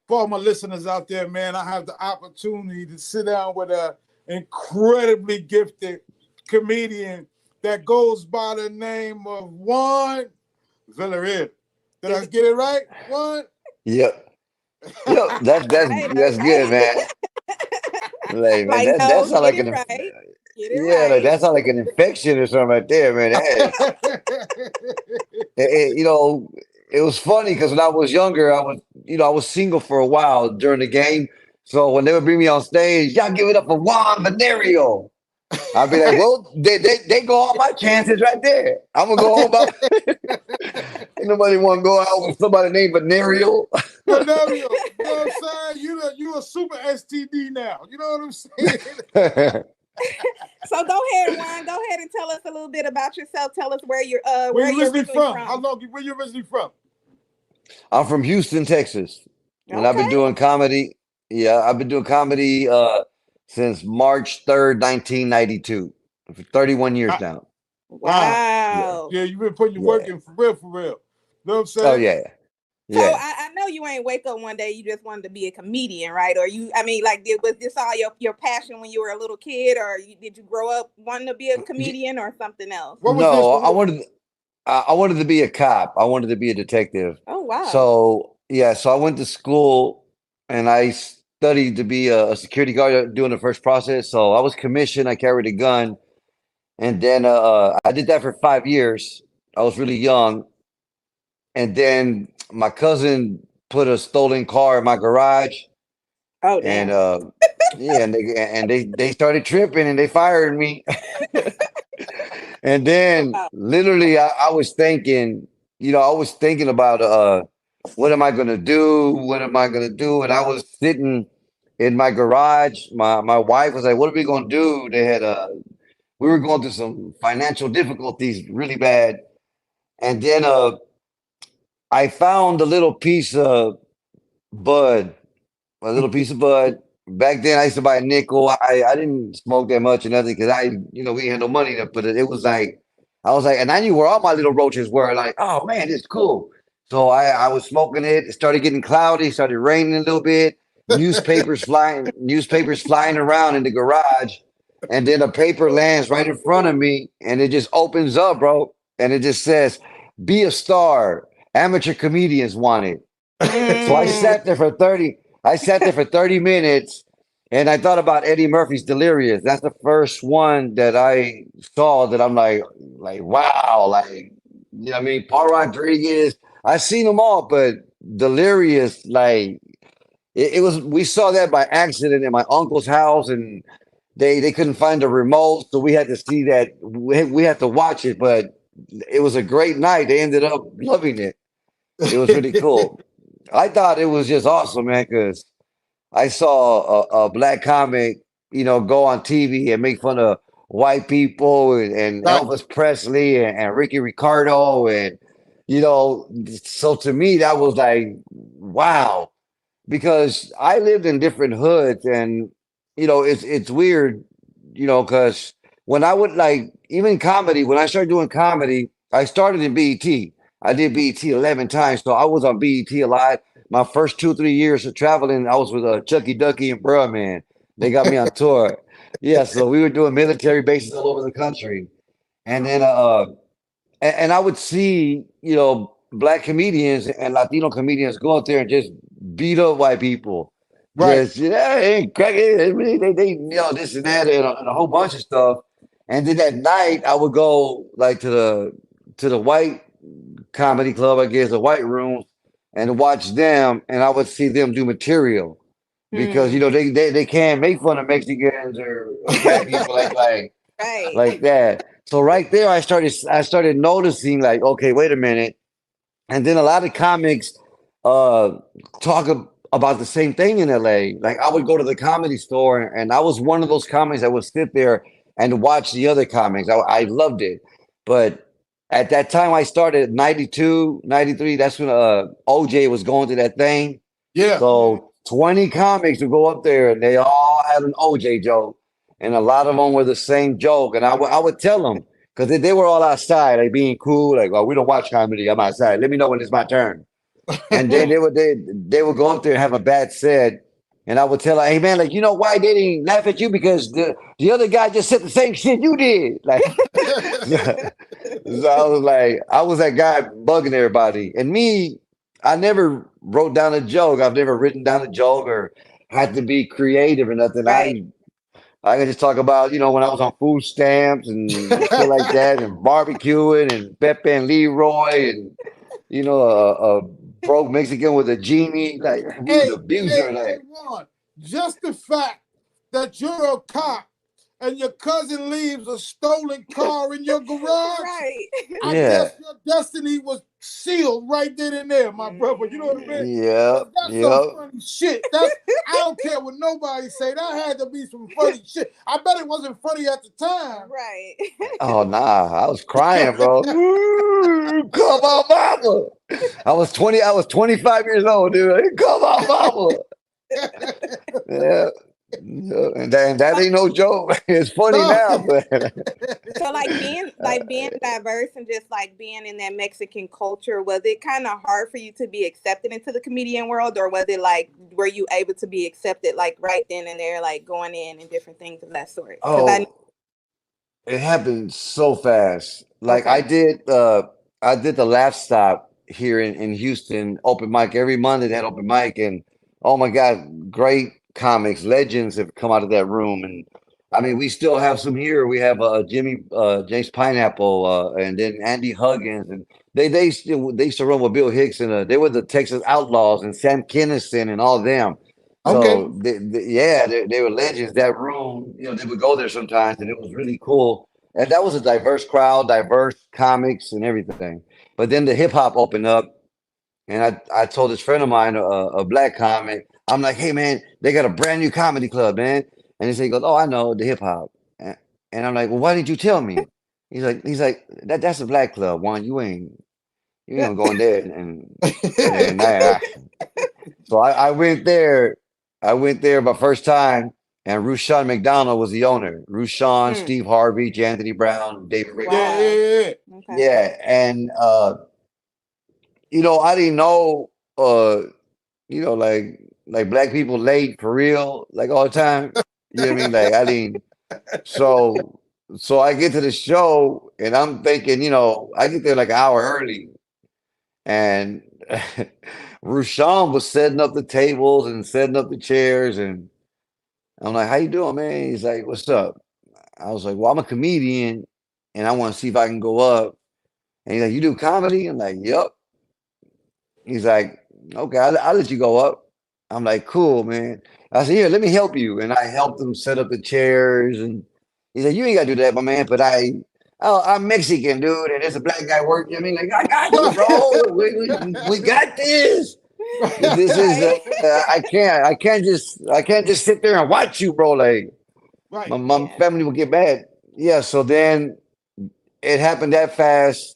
for all my listeners out there, man, I have the opportunity to sit down with an incredibly gifted comedian that goes by the name of Juan Villareal. Did I get it right, Juan? Yep. Yep. That's good, man. Like, man, Like, that no, sounds get like it an right. Get it yeah, like right. that sounds like an infection or something right there, man. Hey, you know, it was funny because when I was younger, I was single for a while during the game. So when they would bring me on stage, y'all give it up for Juan Venerio. I'd be like, well, they go all my chances right there. I'm gonna go home. Ain't nobody want to go out with somebody named Venerio. Venereal, you know what I'm saying? You a super STD now. You know what I'm saying? So go ahead, Juan. Go ahead and tell us a little bit about yourself. Tell us Where where you you're originally originally from? from. Where you originally from? I'm from Houston, Texas, and I've been Okay. doing comedy. Yeah, I've been doing comedy since March 3rd, 1992, for 31 years Ah, now. wow. Yeah, Wow. Yeah, you've been putting your work yeah. in for real, for real. Know what I'm Oh saying? yeah, So yeah. I know you ain't wake up one day you just wanted to be a comedian, right? Or I mean, like, was this all your passion when you were a little kid, or did you grow up wanting to be a Y- comedian or something else? What was the No, inspiration? I wanted to be a cop. I wanted to be a detective. Oh wow. So yeah, so I went to school and I studied to be a security guard doing the first process. So I was commissioned. I carried a gun, and then I did that for 5 years. I was really young, and then my cousin put a stolen car in my garage, Oh and damn. yeah, and they started tripping and they fired me. And Oh then wow. literally I was thinking, I was thinking about what am I gonna do? What am I gonna do? And I was sitting in my garage. My wife was like, "What are we gonna do?" We were going through some financial difficulties really bad. And then I found a little piece of bud, a little piece of bud. Back then, I used to buy a nickel. I didn't smoke that much or nothing because we had no money to put it. It was like, I was like, and I knew where all my little roaches were. Like, oh man, it's cool. So I was smoking it. It started getting cloudy, started raining a little bit. Newspapers flying around in the garage. And then a paper lands right in front of me and it just opens up, bro. And it just says, be a star. Amateur comedians wanted. So Mm. I sat there for 30 minutes and I thought about Eddie Murphy's Delirious. That's the first one that I saw that I'm like, wow, like, you know what I mean? Paul Rodriguez, I've seen them all, but Delirious, like, we saw that by accident in my uncle's house and they couldn't find the remote. So we had to see that, we had to watch it, but it was a great night. They ended up loving it. It was really cool. I thought it was just awesome, man, because I saw a black comic, go on TV and make fun of white people and Right. Elvis Presley and Ricky Ricardo. And, so to me, that was like, wow, because I lived in different hoods and, it's weird, because when I would like, even comedy, when I started doing comedy, I started in BET. I did BET 11 times, so I was on BET a lot. My first 2, 3 years of traveling, I was with Chucky Ducky and Bruh Man. They got me on tour. Yeah, so we were doing military bases all over the country. And then and I would see, black comedians and Latino comedians go out there and just beat up white people. Right. Just hey, crack it, this and that and a whole bunch of stuff. And then at night I would go like to the white comedy club, I guess, the white rooms, and watch them, and I would see them do material because Mm. they can't make fun of Mexicans or black people Right. like that. So right there, I started noticing like, okay, wait a minute, and then a lot of comics uh talk about the same thing in LA. Like I would go to the comedy store, and I was one of those comics that would sit there and watch the other comics. I loved it, but at that time I started 92, 93. That's when OJ was going to that thing. Yeah. Mm. So 20 comics would go up there and they all had an OJ joke. And a lot of them were the same joke. And I would tell them because they were all outside, like being cool, like, oh, we don't watch comedy. I'm outside. Let me know when it's my turn. and then they would go up there and have a bad set, and I would tell her, "Hey man, like you know why they didn't laugh at you because the other guy just said the same shit you did." Like, so I was like, I was that guy bugging everybody, and me, I never wrote down a joke. I've never written down a joke or had to be creative or nothing. Right. I can just talk about, when I was on food stamps and shit like that, and barbecuing, and Pepe and Leroy, and a broke Mexican with a genie. Like we was Hey, abuser. hey, Like, hey, Juan, just the fact that you're a cop and your cousin leaves a stolen car in your garage, Right. I yeah, guess your destiny was sealed right then and there, my brother. You know what I mean? yeah, 'Cause that's some yeah. funny shit. I don't care what nobody say. That had to be some funny shit. I bet it wasn't funny at the time. Right. Oh nah, I was crying, bro. Come on, mama. I was 20. I was 25 years old, dude. Come on, mama. Yeah. Yeah, and that ain't no joke. It's funny No. now, but So being diverse and just like being in that Mexican culture, was it kind of hard for you to be accepted into the comedian world, or was it like were you able to be accepted like right then and there, like going in and different things of that sort? Because oh, it happened so fast. Like okay, I did the Laugh Stop here in Houston, open mic every Monday. They had open mic, and oh my God, great comics, legends have come out of that room. And I mean, we still have some here. We have James Pineapple, and then Andy Huggins, and they used to run with Bill Hicks, and they were the Texas Outlaws, and Sam Kinison and all them. Okay. So yeah, they were legends. That room, they would go there sometimes, and it was really cool. And that was a diverse crowd, diverse comics and everything. But then the hip hop opened up, and I told this friend of mine, a black comic, I'm like, hey man, they got a brand new comedy club, man. And he goes, oh, I know the hip hop. And I'm like, well, why didn't you tell me? He's like, that's a black club, Juan. You ain't going there. And so I went there. I went there my first time, and Rushion McDonald was the owner. Rushion, Steve Harvey, Anthony Brown, David Ray. Yeah, wow, yeah, yeah. okay, Yeah, and I didn't know, like black people late for real, like all the time. You know what I mean? Like I didn't. So I get to the show, and I'm thinking, I get there like an hour early, and Rushion was setting up the tables and setting up the chairs, and I'm like, "How you doing, man?" He's like, "What's up?" I was like, "Well, I'm a comedian, and I want to see if I can go up." And he's like, "You do comedy?" I'm like, "Yup." He's like, "Okay, I'll let you go up." I'm like, "Cool, man." I said, "Here, let me help you," and I helped him set up the chairs, and he said, "You ain't got to do that, my man." But I'm Mexican, dude, and there's a black guy working. I mean, like, I got you, bro. We got this. This is right, I can't just sit there and watch you, bro. Like Right. my yeah, family will get mad. Yeah, so then it happened that fast,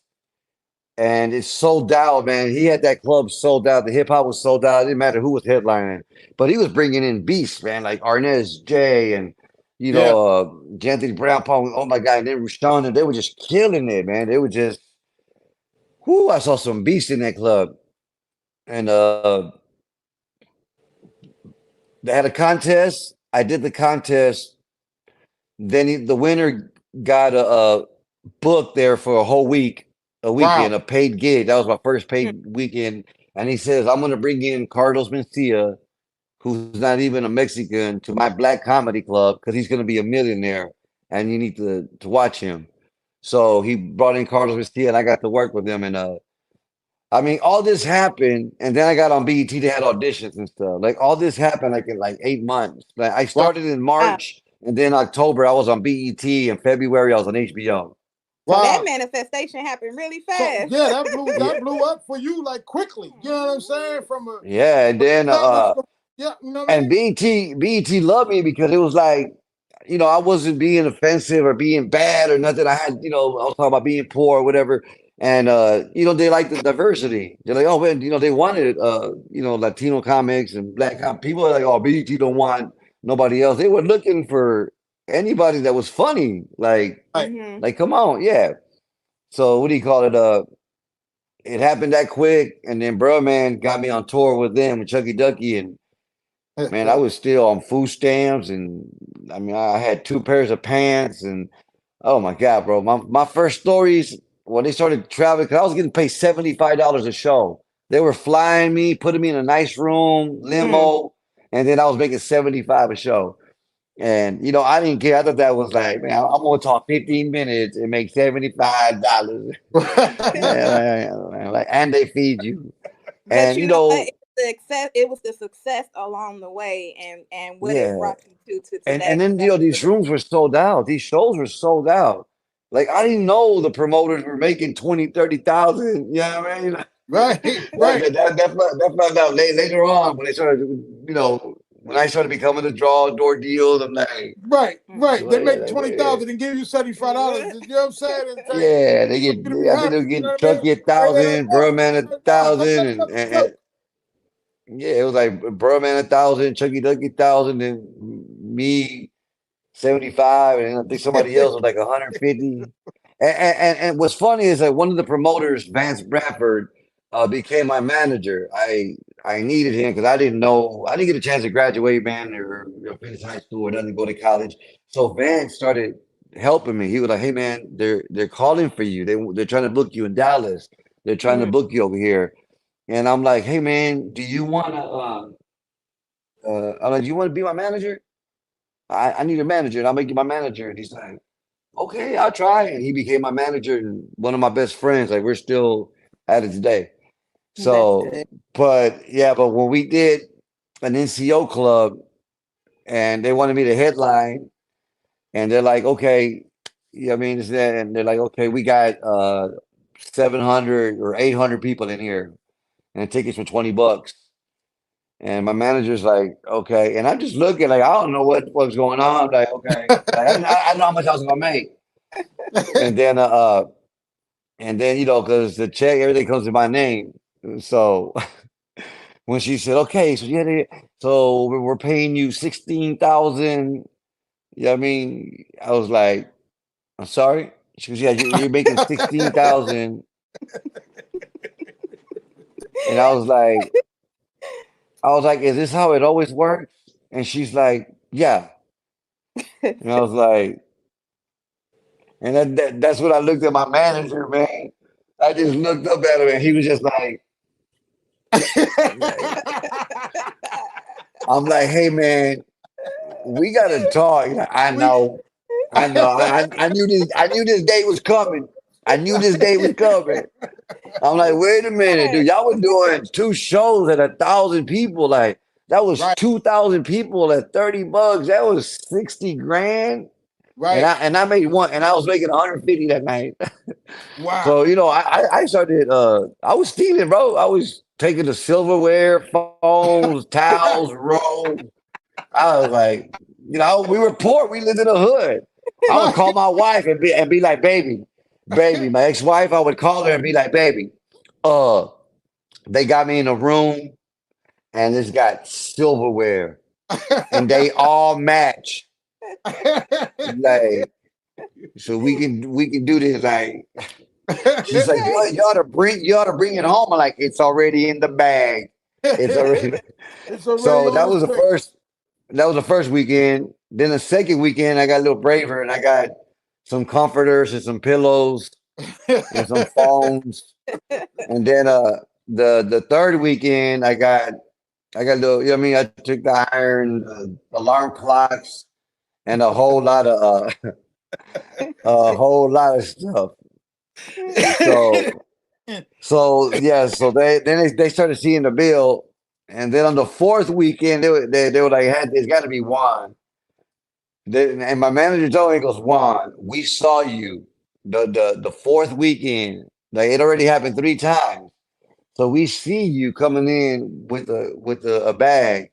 and it sold out, man. He had that club sold out. The hip hop was sold out. It didn't matter who was headlining, but he was bringing in beasts, man, like Arnez J and Yeah. Anthony Brown, Paul. Oh my God, and then Rushion, and they were just killing it, man. They were just, whoo! I saw some beasts in that club, and they had a contest. I did the contest. Then the winner got a book there for a whole week, a weekend, Wow. a paid gig. That was my first paid weekend. And he says, I'm going to bring in Carlos Mencia, who's not even a Mexican, to my black comedy club because he's going to be a millionaire and you need to watch him. So he brought in Carlos Mencia and I got to work with him. And I mean, all this happened, and then I got on BET. They had auditions and stuff. Like all this happened like in like 8 months. Like I Wow. started in wow. March, and then October I was on BET. In February I was on HBO. So that Wow. manifestation happened really So fast. yeah, that blew Yeah, that blew up for you like quickly. You know what I'm saying? yeah. And then Yeah, you know what I and mean? BET loved me because it was like, I wasn't being offensive or being bad or nothing. I had, I was talking about being poor or whatever. And they like the diversity. They're like, oh man, they wanted Latino comics and people are like, oh, BET don't want nobody else. They were looking for anybody that was funny. Right. Hmm. Like come on, yeah. So what do you call it? it happened that quick, and then bro, man, got me on tour with them and Chucky Ducky, and man, I was still on food stamps, and I mean, I had two pairs of pants, and oh my God, bro, my first stories when they started traveling, because I was getting paid $75 a show. They were flying me, putting me in a nice room, Mm. limo, and then I was making 75 a show. And I didn't care. I thought that was like, man, I'm gonna talk 15 minutes and make $75. And they feed you. But And you know what? It was the success along the way, and what it yeah. brought you to And today. then these rooms were sold out. These shows were sold out. Like I didn't know the promoters were making 20, 30,000. You know what I mean? Right, right, That found out later on when they started, when I started becoming the door deals. I'm like, right, right. They well, yeah, make 20,000 and give you $75. You know what I'm saying? It's like yeah, for you to be I think happy. they're You know getting what I mean? Chucky a Right there, thousand, Birdman a thousand, let's go. yeah, it was like Birdman a thousand, Chucky Ducky 1,000, and me 75, and I think somebody else was like 150. And what's funny is that one of the promoters, Vance Bradford, became my manager. I needed him because I didn't get a chance to graduate, man, or finish high school or nothing, go to college. So Vance started helping me. He was like, "Hey, man, they're calling for you. They're trying to book you in Dallas. They're trying to Mm. book you over here." And I'm like, "Hey, man, do you wanna?" I'm like, "Do you want to be my manager? I need a manager, and I'll make you my manager." And he's like, "Okay, I'll try." And he became my manager and one of my best friends. Like we're still at it today. That's So, good. but when we did an NCO club and they wanted me to headline, and they're like, "Okay," I mean, and they're like, "Okay, we got 700 or 800 people in here, and tickets for $20." And my manager's like, "Okay," and I'm just looking like I don't know what's going on. Like, okay, like I know how much I was gonna make, and then because the check, everything comes in my name. So when she said, "Okay, so so we're paying you 16,000," I mean, I was like, "I'm sorry." She goes, "Yeah, you're making 16,000," and I was like, "Is this how it always works?" And she's like, "Yeah," and I was like, and that's when I looked at my manager, man. I just looked up at him, and he was just like, I'm like, "Hey, man, we gotta talk." I we know, I know. I knew this. I knew this day was coming. I knew this day was coming. I'm like, wait a minute, dude. Y'all were doing two shows at 1,000 people. Like that was right, 2,000 people at $30. That was 60 grand. And right. I made one, and I was making 150 that night. Wow. So I started. I was stealing, bro. I was taking the silverware, phones, towels, robes. I was like, we were poor. We lived in the hood. I would call Right. my wife and be like, baby, my ex-wife, I would call her and be like, baby, uh, they got me in a room and it's got silverware and they all match. Like, so we can do this. Like, she's like, you ought to bring it home. I'm like, it's already in the bag. It's already. It's already So on its way. that was the first weekend. Then the second weekend, I got a little braver and I got some comforters and some pillows and some phones. And then the third weekend, I got a little. You know what I mean? I took the iron, alarm clocks, and a whole lot of stuff. So yeah, so they started seeing the bill, and then on the fourth weekend, they were like, "It's got to be Juan." And my manager told me, he goes, "Juan, we saw you the fourth weekend. Like it already happened 3 times. So we see you coming in with a bag.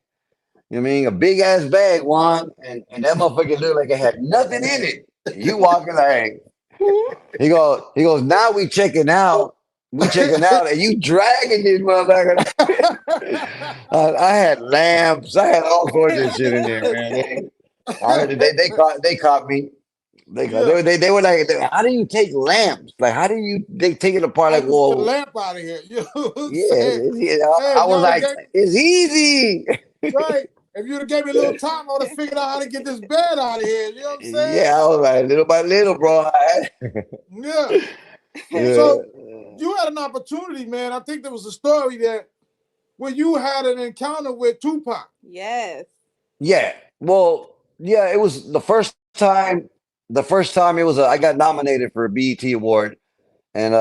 You know what I mean? A big ass bag, Juan, and that motherfucker looked like it had nothing in it. You walking like he goes, now we checking out. We checking out and you dragging this motherfucker. I had lamps, I had all sorts of shit in there, man. They caught me. Yeah. They were like, how do you take lamps? Like, how do they take it apart? How Like, you get a well, lamp out of here? You know what I'm yeah, saying? Hey, I if was y'all like, gave me it's easy. right, if you'd have gave me a little time, I would have figured out how to get this bed out of here. You know what I'm saying? Yeah, I was like, little by little, bro. Yeah. Yeah. So you had an opportunity, man. I think there was a story that where you had an encounter with Tupac. Yes. Yeah. Well, yeah, it was the first time. The first time it was I got nominated for a BET award, and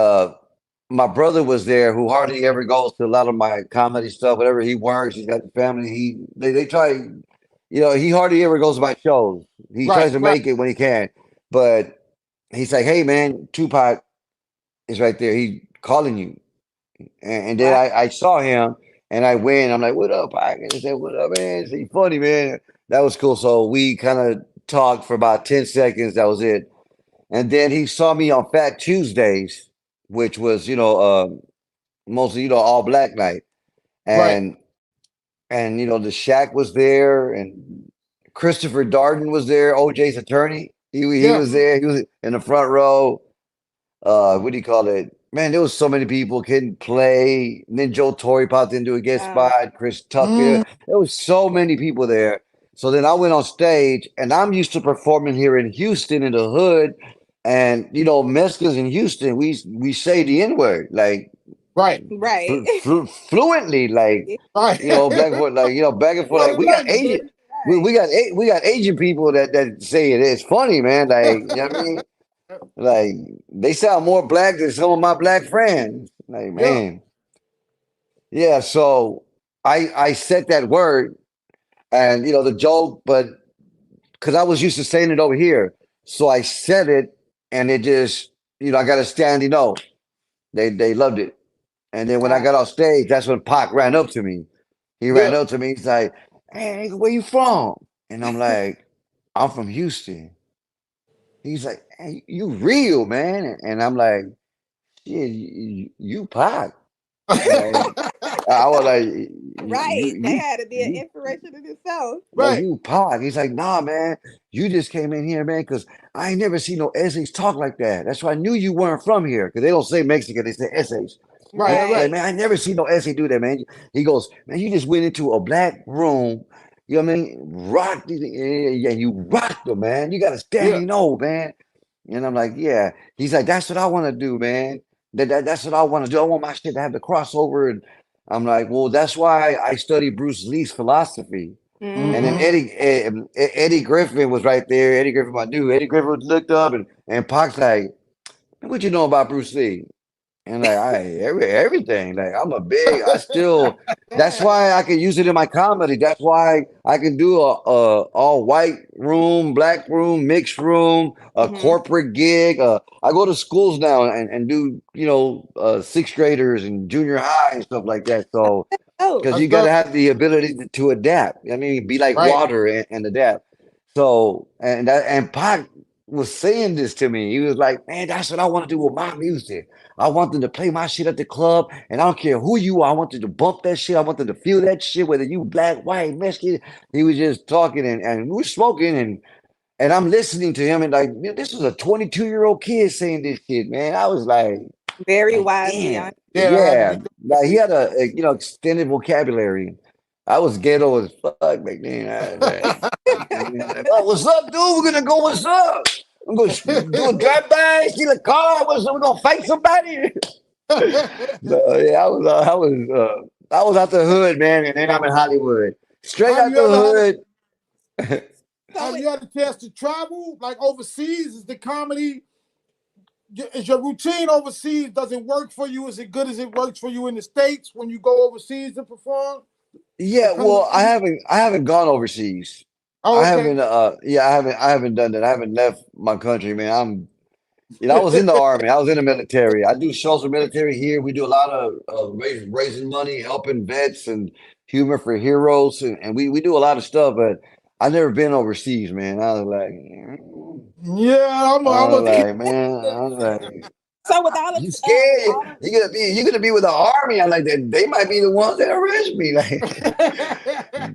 my brother was there, who hardly ever goes to a lot of my comedy stuff. Whatever he works, he's got the family. They try, he hardly ever goes to my shows. He Right, tries to right, make it when he can, but he's like, "Hey, man, Tupac is right there. He calling you." And then Wow. I saw him and I went. I'm like, "What up, Pac?" And he said, "What up, man?" He's funny, man. That was cool. So we kind of talked for about 10 seconds. That was it. And then he saw me on Fat Tuesdays, which was, mostly, all black night. right. And the Shack was there and Christopher Darden was there, OJ's attorney. He Yeah. was there. He was in the front row. What do you call it? Man, there was so many people couldn't play. And then Joe Torre popped into a guest Um, spot, Chris Tucker. Mm, There was so many people there. So then I went on stage, and I'm used to performing here in Houston in the hood. And Mexicans in Houston, we say the N-word like right, right. fluently, like right. back and forth, like back and forth. Like Southern we got language, Asian, baby. we Right. got we got Asian people that say it. It's funny, man. Like you know what I mean. Like they sound more black than some of my black friends. Like, Yeah. man. Yeah, so I said that word and the joke, but because I was used to saying it over here. So I said it and it just, I got a standing O. They loved it. And then when I Wow. got off stage, that's when Pac ran up to me. He ran Yeah. up to me, he's like, "Hey, nigga, where you from?" And I'm like, "I'm from Houston." He's like, "Hey, you real, man." And I'm like, "Yeah, you Pac." Like, I was like, Right. They you, had to be an you, inspiration in itself. like Right. you Pac. He's like, "Nah, man, you just came in here, man, because I ain't never seen no essays talk like that. That's why I knew you weren't from here, because they don't say Mexican, they say essays." Right. He's like, Right. Right. "Man, I never seen no essay do that, man." He goes, "Man, you just went into a black room, you know what I mean? Rocked, yeah, you rocked them, man. You got a Yeah. standing O, man." And I'm like, "Yeah." He's like, "That's what I want to do, man. That's what I want to do. I want my shit to have the crossover." And I'm like, "Well, that's why I study Bruce Lee's philosophy." And then Mm-hmm. Mm-hmm. Eddie Griffin was right there. Eddie Griffin, I knew. Eddie Griffin looked up and Pac's like, "What you know about Bruce Lee?" And like everything. Like I still that's Good. why I can use it in my comedy. That's why I can do a all white room, black room, mixed room, a Mm-hmm. corporate gig. I go to schools now and do, sixth graders and junior high and stuff like that. So Oh. because That's you got to dope. have the ability to adapt. I mean, be like Right. water and adapt. So and Pac was saying this to me. He was like, "Man, that's what I want to do with my music. I want them to play my shit at the club, and I don't care who you are. I want them to bump that shit. I want them to feel that shit, whether you black, white, Mexican." He was just talking and we were smoking and I'm listening to him and like, man, this was a 22-year-old kid saying this shit, man. I was Very like, wise, damn, beyond. Yeah, that had to be yeah. dope. Like he had a extended vocabulary. I was ghetto as fuck back then. Like, "Oh, what's up, dude? We're gonna go. What's up? I'm gonna do a drive-by, steal a car. What's up? We're gonna fight somebody." So, yeah, I was out the hood, man, and then I'm in Hollywood, straight have out you ever had a the hood. So have you had a chance to travel like overseas? Is the comedy is your routine overseas? Does it work for you? Is it good as it works for you in the States when you go overseas to perform? Yeah, Depending well, on I haven't gone overseas. oh, I okay. haven't yeah, I haven't done that. I haven't left my country, man. I was in the army. I was in the military. I do shows for military here. We do a lot of raising money, helping vets and humor for heroes, and we do a lot of stuff. But I've never been overseas, man. Yeah, I I'm was a like, man, I was like, so with all of you scared? all of You're gonna be with the army. I'm like, they might be the ones that arrest me. Like,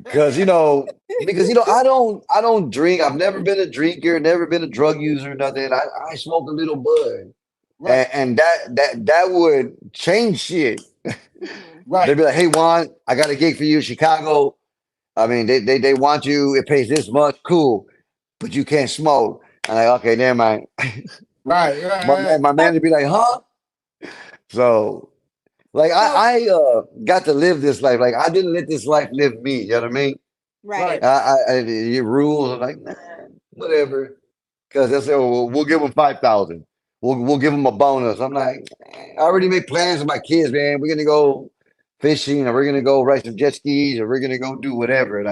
because I don't drink. I've never been a drinker, never been a drug user, nothing. I smoke a little bud, Right. and that would change shit. Mhm. They'd Right. be like, "Hey Juan, I got a gig for you in Chicago. I mean, they want you. It pays this much, cool, but you can't smoke." I'm like, "Okay, never mind." Right. Right. My man would be like, "Huh?" So like So I got to live this life. Like I didn't let this life live me. You know what I mean? right. Right. Your rules are like, nah, whatever. Because they say, well, we'll give them 5,000. We'll give them a bonus. I'm like, I already made plans with my kids, man. We're gonna go fishing, or we're gonna go ride some jet skis, or we're gonna go do whatever.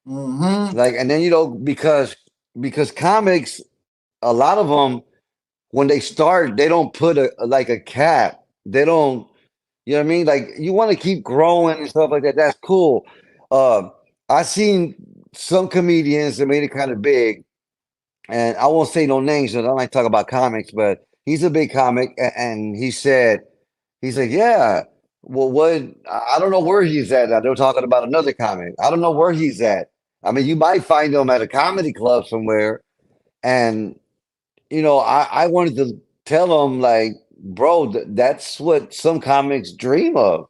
Mm-hmm. And then because comics, a lot of them when they start, they don't put a cap. They don't. You know what I mean? Like you want to keep growing and stuff like that. That's cool. Uh, I seen some comedians that made it kind of big, and I won't say no names. 'Cause I don't like to talk about comics, but he's a big comic, and he's like, yeah. Well, what? I don't know where he's at now. They're talking about another comic. I don't know where he's at. I mean, you might find him at a comedy club somewhere, and I wanted to tell him like, bro, that's what some comics dream of.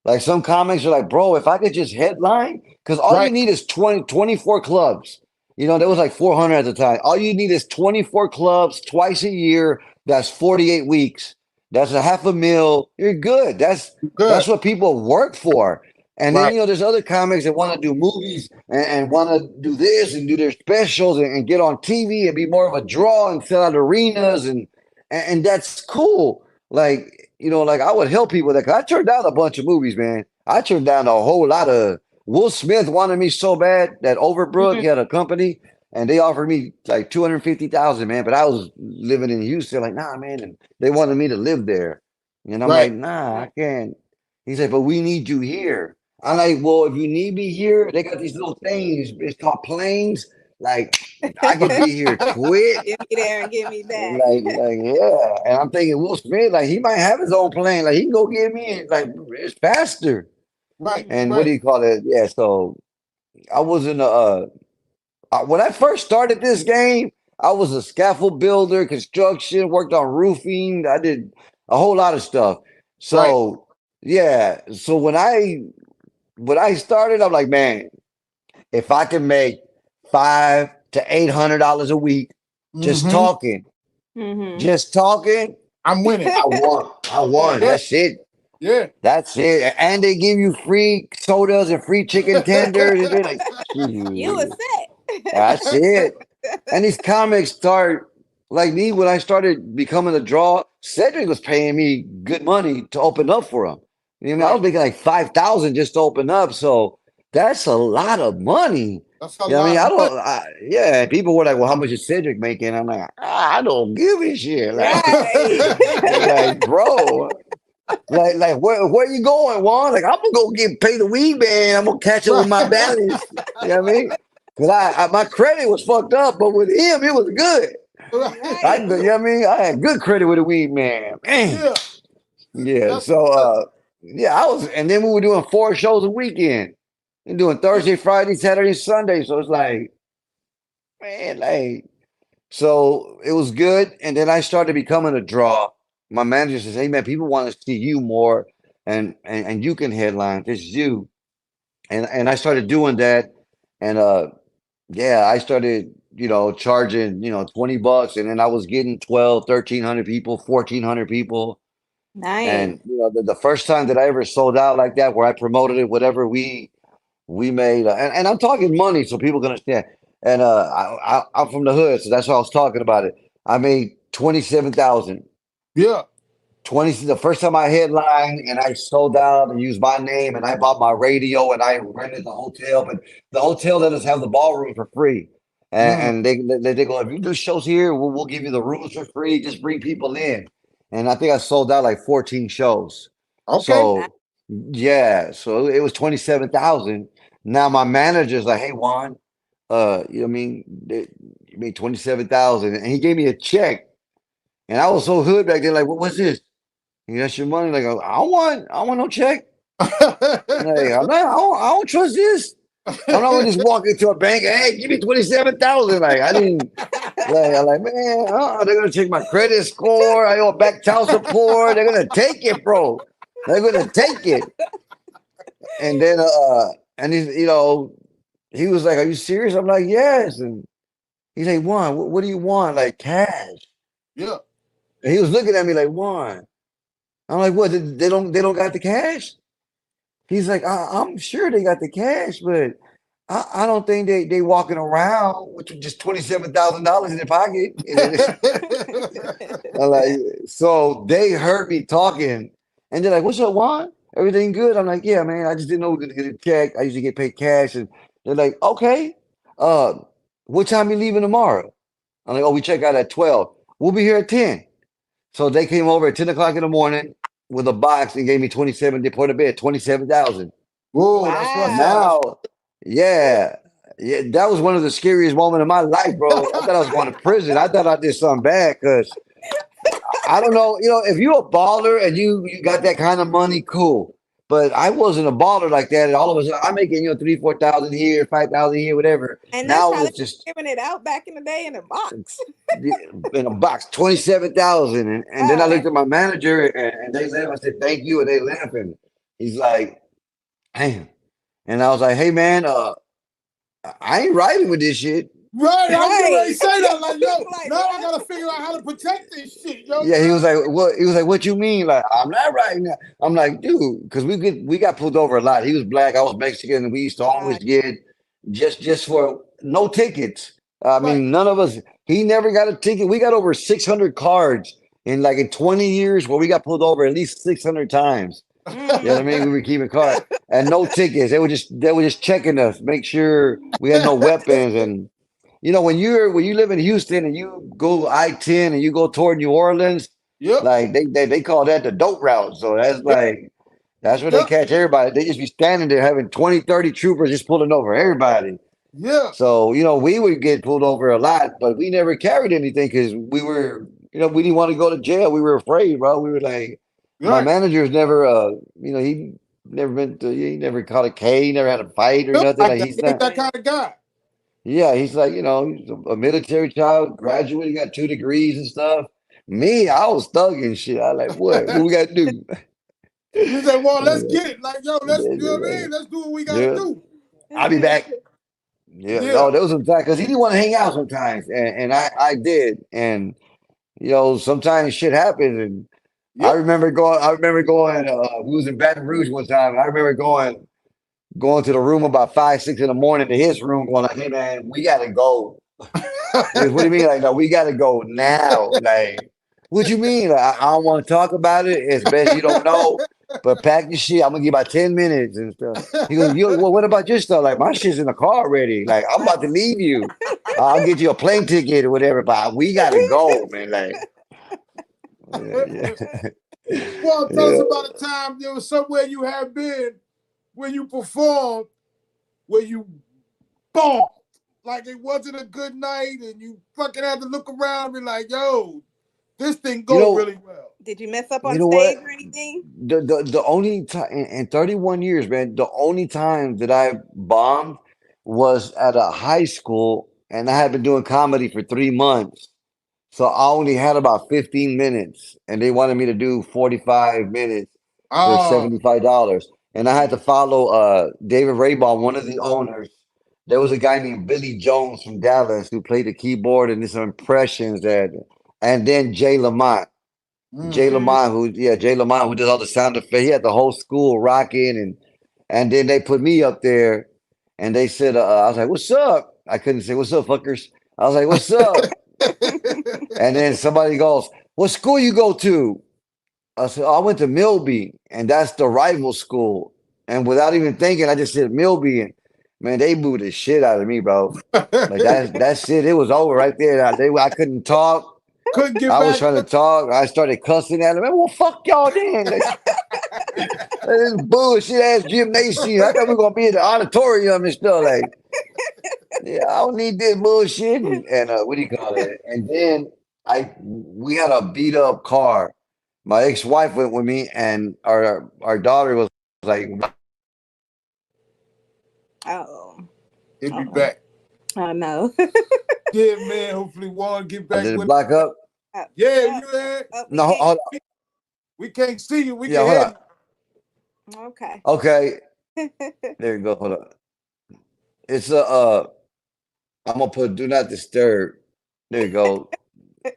Like some comics are like, bro, if I could just headline, because all you Right. need is 24 clubs. There was like 400 at the time. All you need is 24 clubs twice a year. That's 48 weeks. That's a half a mil. You're good. That's Good. what people work for. And then, Right. there's other comics that want to do movies and want to do this and do their specials and get on TV and be more of a draw and sell out arenas and that's cool. Like I would help people that 'cause I turned down a bunch of movies, man. I turned down a whole lot of Will Smith wanted me so bad that Overbrook, Mhm. he had a company and they offered me like 250,000, man. But I was living in Houston, like, nah, man. And they wanted me to live there. And I'm Right. like, nah, I can't. He said, but we need you here. I'm like, well, if you need me here, they got these little things. It's called planes. Like, I could be here quick. Get me there and get me back. Yeah, and I'm thinking Will Smith, like he might have his own plane, like he can go get me, like it's faster. Right. Mhm. And what do Right. you call it? Yeah, so I was in when I first started this game, I was a scaffold builder, construction, worked on roofing, I did a whole lot of stuff. Right. So yeah, so when I started, I'm like, man, if I can make $500 to $800 a week just Mm-hmm. talking, Mhm. just talking. I'm winning. I won. I won. Yeah. That's it. Yeah. That's it. And they give you free sodas and free chicken tenders. And they're like, You was "Shit, set. that's it." And these comics start like me when I started becoming a draw. Cedric was paying me good money to open up for him. I was Right. making like 5,000 just to open up. So that's a lot of money. That's a You know what I mean? lot I of money. don't. Yeah, people were like, "Well, how much is Cedric making?" I'm like, I don't give a shit. Right. Like, bro, like where you going, Juan? Like, I'm gonna go get pay the weed man. I'm gonna catch up with my Right. balance. You know what I mean? Because my credit was fucked up, but with him, it was good. Right. You know what I mean? I had good credit with the weed man. Man. Yeah. Yeah. That's So yeah, and then we were doing 4 shows a weekend. And doing Thursday, Friday, Saturday, Sunday. So it's like, man, like so it was good. And then I started becoming a draw. My manager says, hey man, people want to see you more and you can headline. This is you. And I started doing that. And yeah, I started, charging, $20 and then I was getting 12, 1,300 people, 1,400 people. Nice. And the first time that I ever sold out like that, where I promoted it, whatever we made, and I'm talking money so people can understand. And I'm from the hood, so that's why I was talking about it. I made 27,000. yeah. 20 the first time I headlined and I sold out and used my name and I bought my radio and I rented the hotel, but the hotel let us have the ballroom for free. Mm. And they go, if you do shows here, we'll give you the rooms for free. Just bring people in. And I think I sold out like 14 shows. Okay. Nice. So yeah, so it was 27,000. Now my manager's like, hey Juan, you know what I mean? You made 27,000. And he gave me a check. And I was so hood back then, like, what's this? That's your money. Like, I don't want no check. Like, I don't trust this. I'm not gonna just walk into a bank. Hey, give me 27,000. Like I didn't. Like I'm like, man, they're gonna check my credit score. I owe back child support. They're gonna take it, bro. They're gonna take it. And then and he's he was like, "Are you serious?" I'm like, "Yes." And he's like, "Juan, what do you want? Like cash?" Yeah. And he was looking at me like, "Juan." I'm like, "What? They don't got the cash?" He's like, I'm sure they got the cash, but I don't think they walking around with just $27,000 in their pocket. And I'm like, so they heard me talking, and they're like, "What's up, Juan? Everything good?" I'm like, "Yeah, man. I just didn't know we were gonna get a check. I usually get paid cash." And they're like, "Okay, uh, what time you leaving tomorrow?" I'm like, "Oh, we check out at 12. We'll be here at 10." So they came over at 10 o'clock in the morning with a box and gave me 27. They put a bed 27,000. Whoa, that's what's Wow. up. Now, yeah, yeah, that was one of the scariest moments of my life, bro. I thought I was going to prison. I thought I did something bad because I don't know. If you're a baller and you got that kind of money, cool. But I wasn't a baller like that. And all of a sudden, I'm making 3,000, 4,000 here, 5,000 here, whatever. And that's Now how they it's just were giving it out back in the day in a box. in a box, 27,000. And then I God. looked at my manager and they laughed. I said, "Thank you," and they laughing. He's like, "Damn." And I was like, "Hey man, I ain't riding with this shit." Right, I was getting ready to Right. say that. Like, yo, Like, now I what? gotta figure out how to protect this shit, yo. Yeah, he was like, "What?" He was like, "What you mean?" Like, I'm not riding that. I'm like, dude, because we got pulled over a lot. He was black, I was Mexican, and we used to always God. get just for no tickets. I Right. mean, none of us. He never got a ticket. We got over 600 cards in 20 years where we got pulled over at least 600 times. You know what I mean? We were keeping cards and no tickets. They were just checking us, make sure we had no weapons. And when you live in Houston and you go I-10 and you go toward New Orleans, Yep. like they call that the dope route. So Yep. that's where they Yep. catch everybody. They just be standing there having 20, 30 troopers just pulling over everybody. Yeah. So, we would get pulled over a lot, but we never carried anything because we didn't want to go to jail. We were afraid, bro. We were like, my Right. manager's never, he never caught a K, he never had a fight or Feel nothing. like Like that. he's He ain't not, that kind of guy. yeah, he's like, he's a military child, graduated, got 2 degrees and stuff. Me, I was thugging shit. I like, what we got to do? He said, well, let's Uh, get it. Like, yo, let's, you know what I mean? Let's do what we gotta yeah, do. I'll be back. Yeah, Yeah. no, there was some time because he didn't want to hang out sometimes, and I did, and sometimes shit happens, and I Yep. remember going. I remember going. We was in Baton Rouge one time. And I remember going to the room about 5, 6 in the morning to his room, going like, "Hey man, we gotta go." He goes, "What do you mean?" Like, "No, we gotta go now." Like, "What you mean?" Like, I don't want to talk about it. It's best you don't know. But pack your shit. I'm gonna give you about 10 minutes and stuff. He goes, "Yo, well, what about your stuff?" Like, my shit's in the car already. Like, I'm about to leave you. I'll get you a plane ticket or whatever. But we gotta go, man. Like, yeah, Well, tell us yeah. about a time there was somewhere you have been where you performed where you bombed. Like it wasn't a good night and you fucking had to look around and be like, yo, this thing You go know, really well. Did you mess up you on know what? stage or anything? The only time in 31 years, man, the only time that I bombed was at a high school, and I had been doing comedy for 3 months. So I only had about 15 minutes, and they wanted me to do 45 minutes for Oh, $75. And I had to follow David Raybon, one of the owners. There was a guy named Billy Jones from Dallas who played the keyboard and did some impressions and then Jay Lamont. Jay mm-hmm. Mm. Lamont, Jay Lamont, who did all the sound effects. He had the whole school rocking, and then they put me up there, and they said, I was like, "What's up?" I couldn't say, "What's up, fuckers?" I was like, "What's up?" And then somebody goes, "What school you go to?" I said, "Oh, I went to Milby, and that's the rival school." And without even thinking, I just said Milby, and man, they booed the shit out of me, bro. Like that's it. It was over right there. I couldn't talk. Couldn't get I was back trying to up. talk. I started cussing at him. Man, well, fuck y'all then. This bullshit ass gymnasium. I thought we were gonna be in the auditorium and stuff. Like, yeah, I don't need this bullshit. And what do you call it? And then we had a beat up car. My ex wife went with me, and our daughter was like, Oh, He'll be oh, back. I know. Yeah, man. Hopefully Juan get back Did it with block us. up? Yeah, Yeah. you there? Oh, we No, can't. hold We can't see you. We Yeah, can hold hear on. Okay. Okay, there you go. Hold on. It's a I'm gonna put do not disturb. There you go.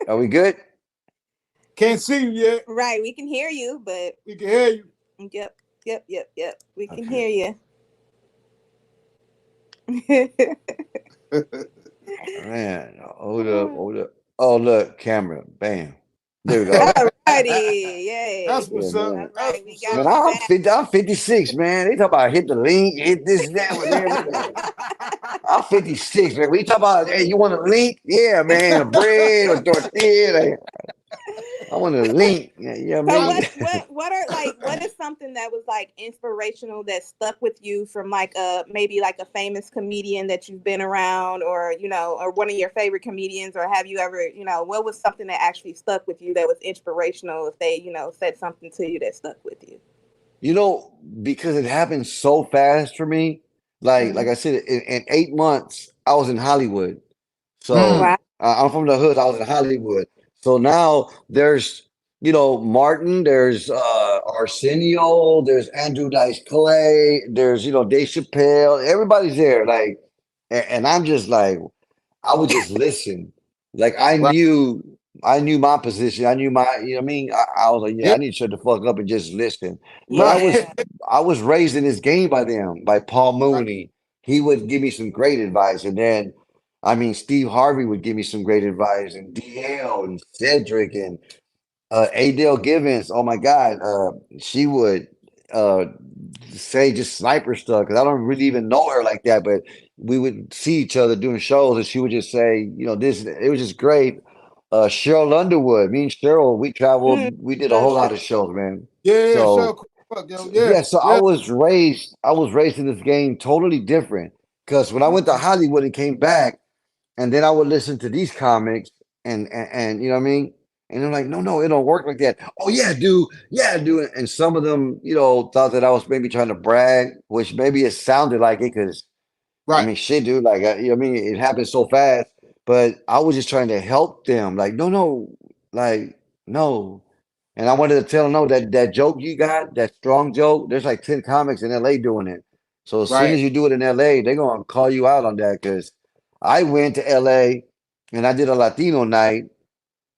Are we good? Can't see you yet. Right, we can hear you, but We can hear you. yep. We can Okay. hear you. Man, hold up. Oh, look, camera. Bam. There we go. Alrighty, yay. That's Yeah, what's up. All man. That's right, we what's got Man, up. you I'm back. 50, I'm 56, man. They talk about hit the link, hit this, that, with everything. I'm 56, man. We talk about, hey, you want a link? Yeah, man, a bread or tortilla. Like, I want a link. Yeah, you know what I So mean? what are like what is something that was like inspirational that stuck with you from like a maybe like a famous comedian that you've been around, or or one of your favorite comedians, or have you ever, what was something that actually stuck with you that was inspirational if they, said something to you that stuck with you? You know, because it happened so fast for me. Like Mhm. I said, in 8 months, I was in Hollywood. Mm, Wow. So I'm from the hood. I was in Hollywood. So now there's, Martin. There's Arsenio. There's Andrew Dice Clay. There's, Dave Chappelle. Everybody's there. Like, and I'm just like, I would just listen. Like right. I knew my position. I knew my, you know what I mean? I was like, yeah, Yeah. I need to shut the fuck up and just listen. But Yeah. I was raised in this game by them, by Paul Mooney. He would give me some great advice. And then, I mean, Steve Harvey would give me some great advice, and DL and Cedric and Adele Givens. Oh my God. She would uh say just sniper stuff because I don't really even know her like that, but we would see each other doing shows and she would just say, this, it was just great. Cheryl Underwood, me and Cheryl, we Mm, traveled, we did a love whole Sha- lot of shows, man. Yeah, So show fuck, yo. yeah, Yeah, so yeah. I was raised in this game totally different. Because when I went to Hollywood and came back, and then I would listen to these comics and you know what I mean? And they're like, no, it don't work like that. Oh yeah, dude. And some of them, thought that I was maybe trying to brag, which maybe it sounded like it because I Right, mean, shit, dude, like you know what I mean, it happened so fast. But I was just trying to help them. Like, no, like, no. And I wanted to tell them, no, that joke you got, that strong joke, there's like 10 comics in LA doing it. So as soon right, as you do it in LA, they're gonna call you out on that because I went to LA and I did a Latino night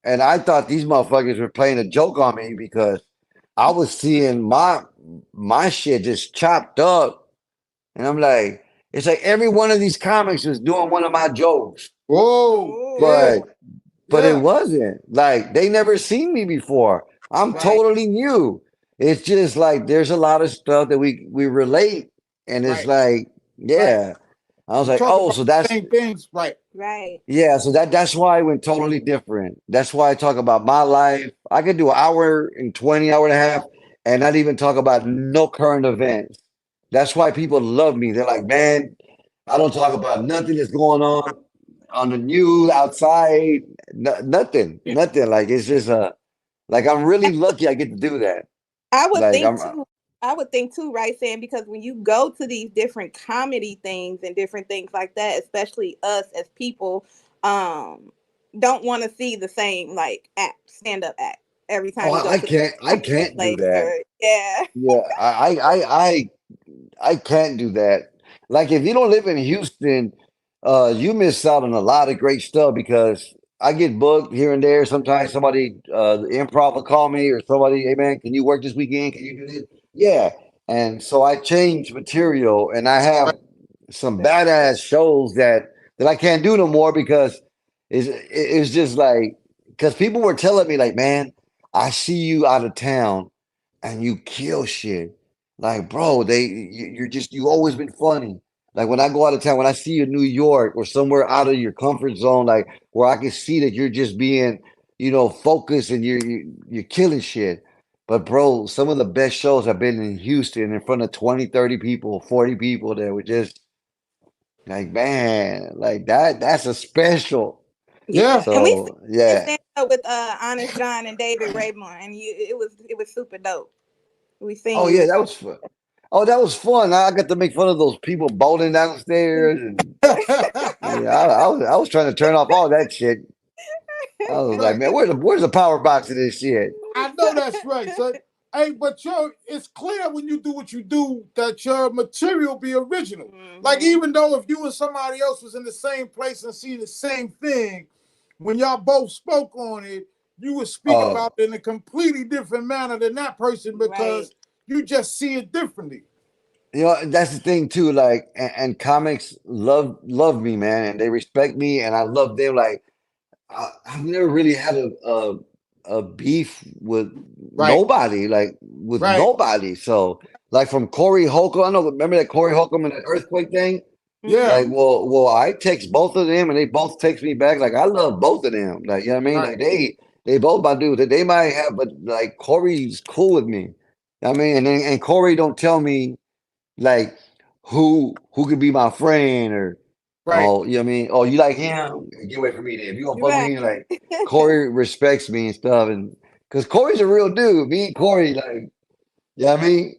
and I thought these motherfuckers were playing a joke on me because I was seeing my shit just chopped up. And I'm like, it's like every one of these comics was doing one of my jokes. whoa, yeah, Oh, But but it yeah, wasn't. Like they never seen me before. I'm right, totally new. It's just like there's a lot of stuff that we relate, and it's right, like, right. yeah. I was We like, talk oh, about so the that's same things, right, right. yeah. So that's why I went totally different. That's why I talk about my life. I could do an hour and 20, hour and a half, and not even talk about no current events. That's why people love me. They're like, man, I don't talk about nothing that's going on the news outside. Nothing, yeah, nothing. Like it's just like I'm really lucky I get to do that. I would Like think I'm too. I would think too, right, Sam? Because when you go to these different comedy things and different things like that, especially us as people, um, don't want to see the same like stand up act every oh time you go to I can't do place. that. Or yeah, Yeah, I can't do that. Like if you don't live in Houston, you miss out on a lot of great stuff because I get booked here and there. Sometimes somebody, the improv will call me or somebody, hey man, can you work this weekend? Can you do this? Yeah. And so I change material and I right, have some badass shows that I can't do no more because it's just like because people were telling me like, man, I see you out of town and you kill shit. Like, bro, you're just you always been funny. Like when I go out of town, when I see you in New York or somewhere out of your comfort zone, like where I can see that you're just being, focused and you're killing shit. But bro, some of the best shows have been in Houston in front of 20, 30 people, 40 people that were just like, man, like that's a special. yeah. yeah. And we So did yeah. stand up with Honest John and David Raymore, and it was super dope. We seen Oh you. yeah, that was fun. Oh, that was fun. I got to make fun of those people bowling downstairs, and yeah, I was trying to turn off all that shit. I was like, Right. man, where's the power box of this shit? I know that's right, son. Hey, but it's clear when you do what you do that your material be original. Like, Mhm. even though if you and somebody else was in the same place and see the same thing, when y'all both spoke on it, you would speak about Oh, it in a completely different manner than that person Right. because you just see it differently. you know, that's the thing too. Like, and comics love me, man, and they respect me, and I love them. Like, I've never really had a beef with Right, nobody, like with right. nobody. So, like from Corey Holcomb, I know. Remember that Corey Holcomb and that earthquake thing? Yeah, Like, Mhm. well, I text both of them, and they both text me back. Like, I love both of them. Like, you know what I mean? right, Like, they both my dudes. They might have, but like Corey's cool with me. I mean, and Corey don't tell me like who could be my friend or right. oh, you know what I mean? Oh, you like him? Get away from me then. If you gonna fuck with Right. me, like Corey respects me and stuff, and because Corey's a real dude. Me and Corey, like, you know what I mean?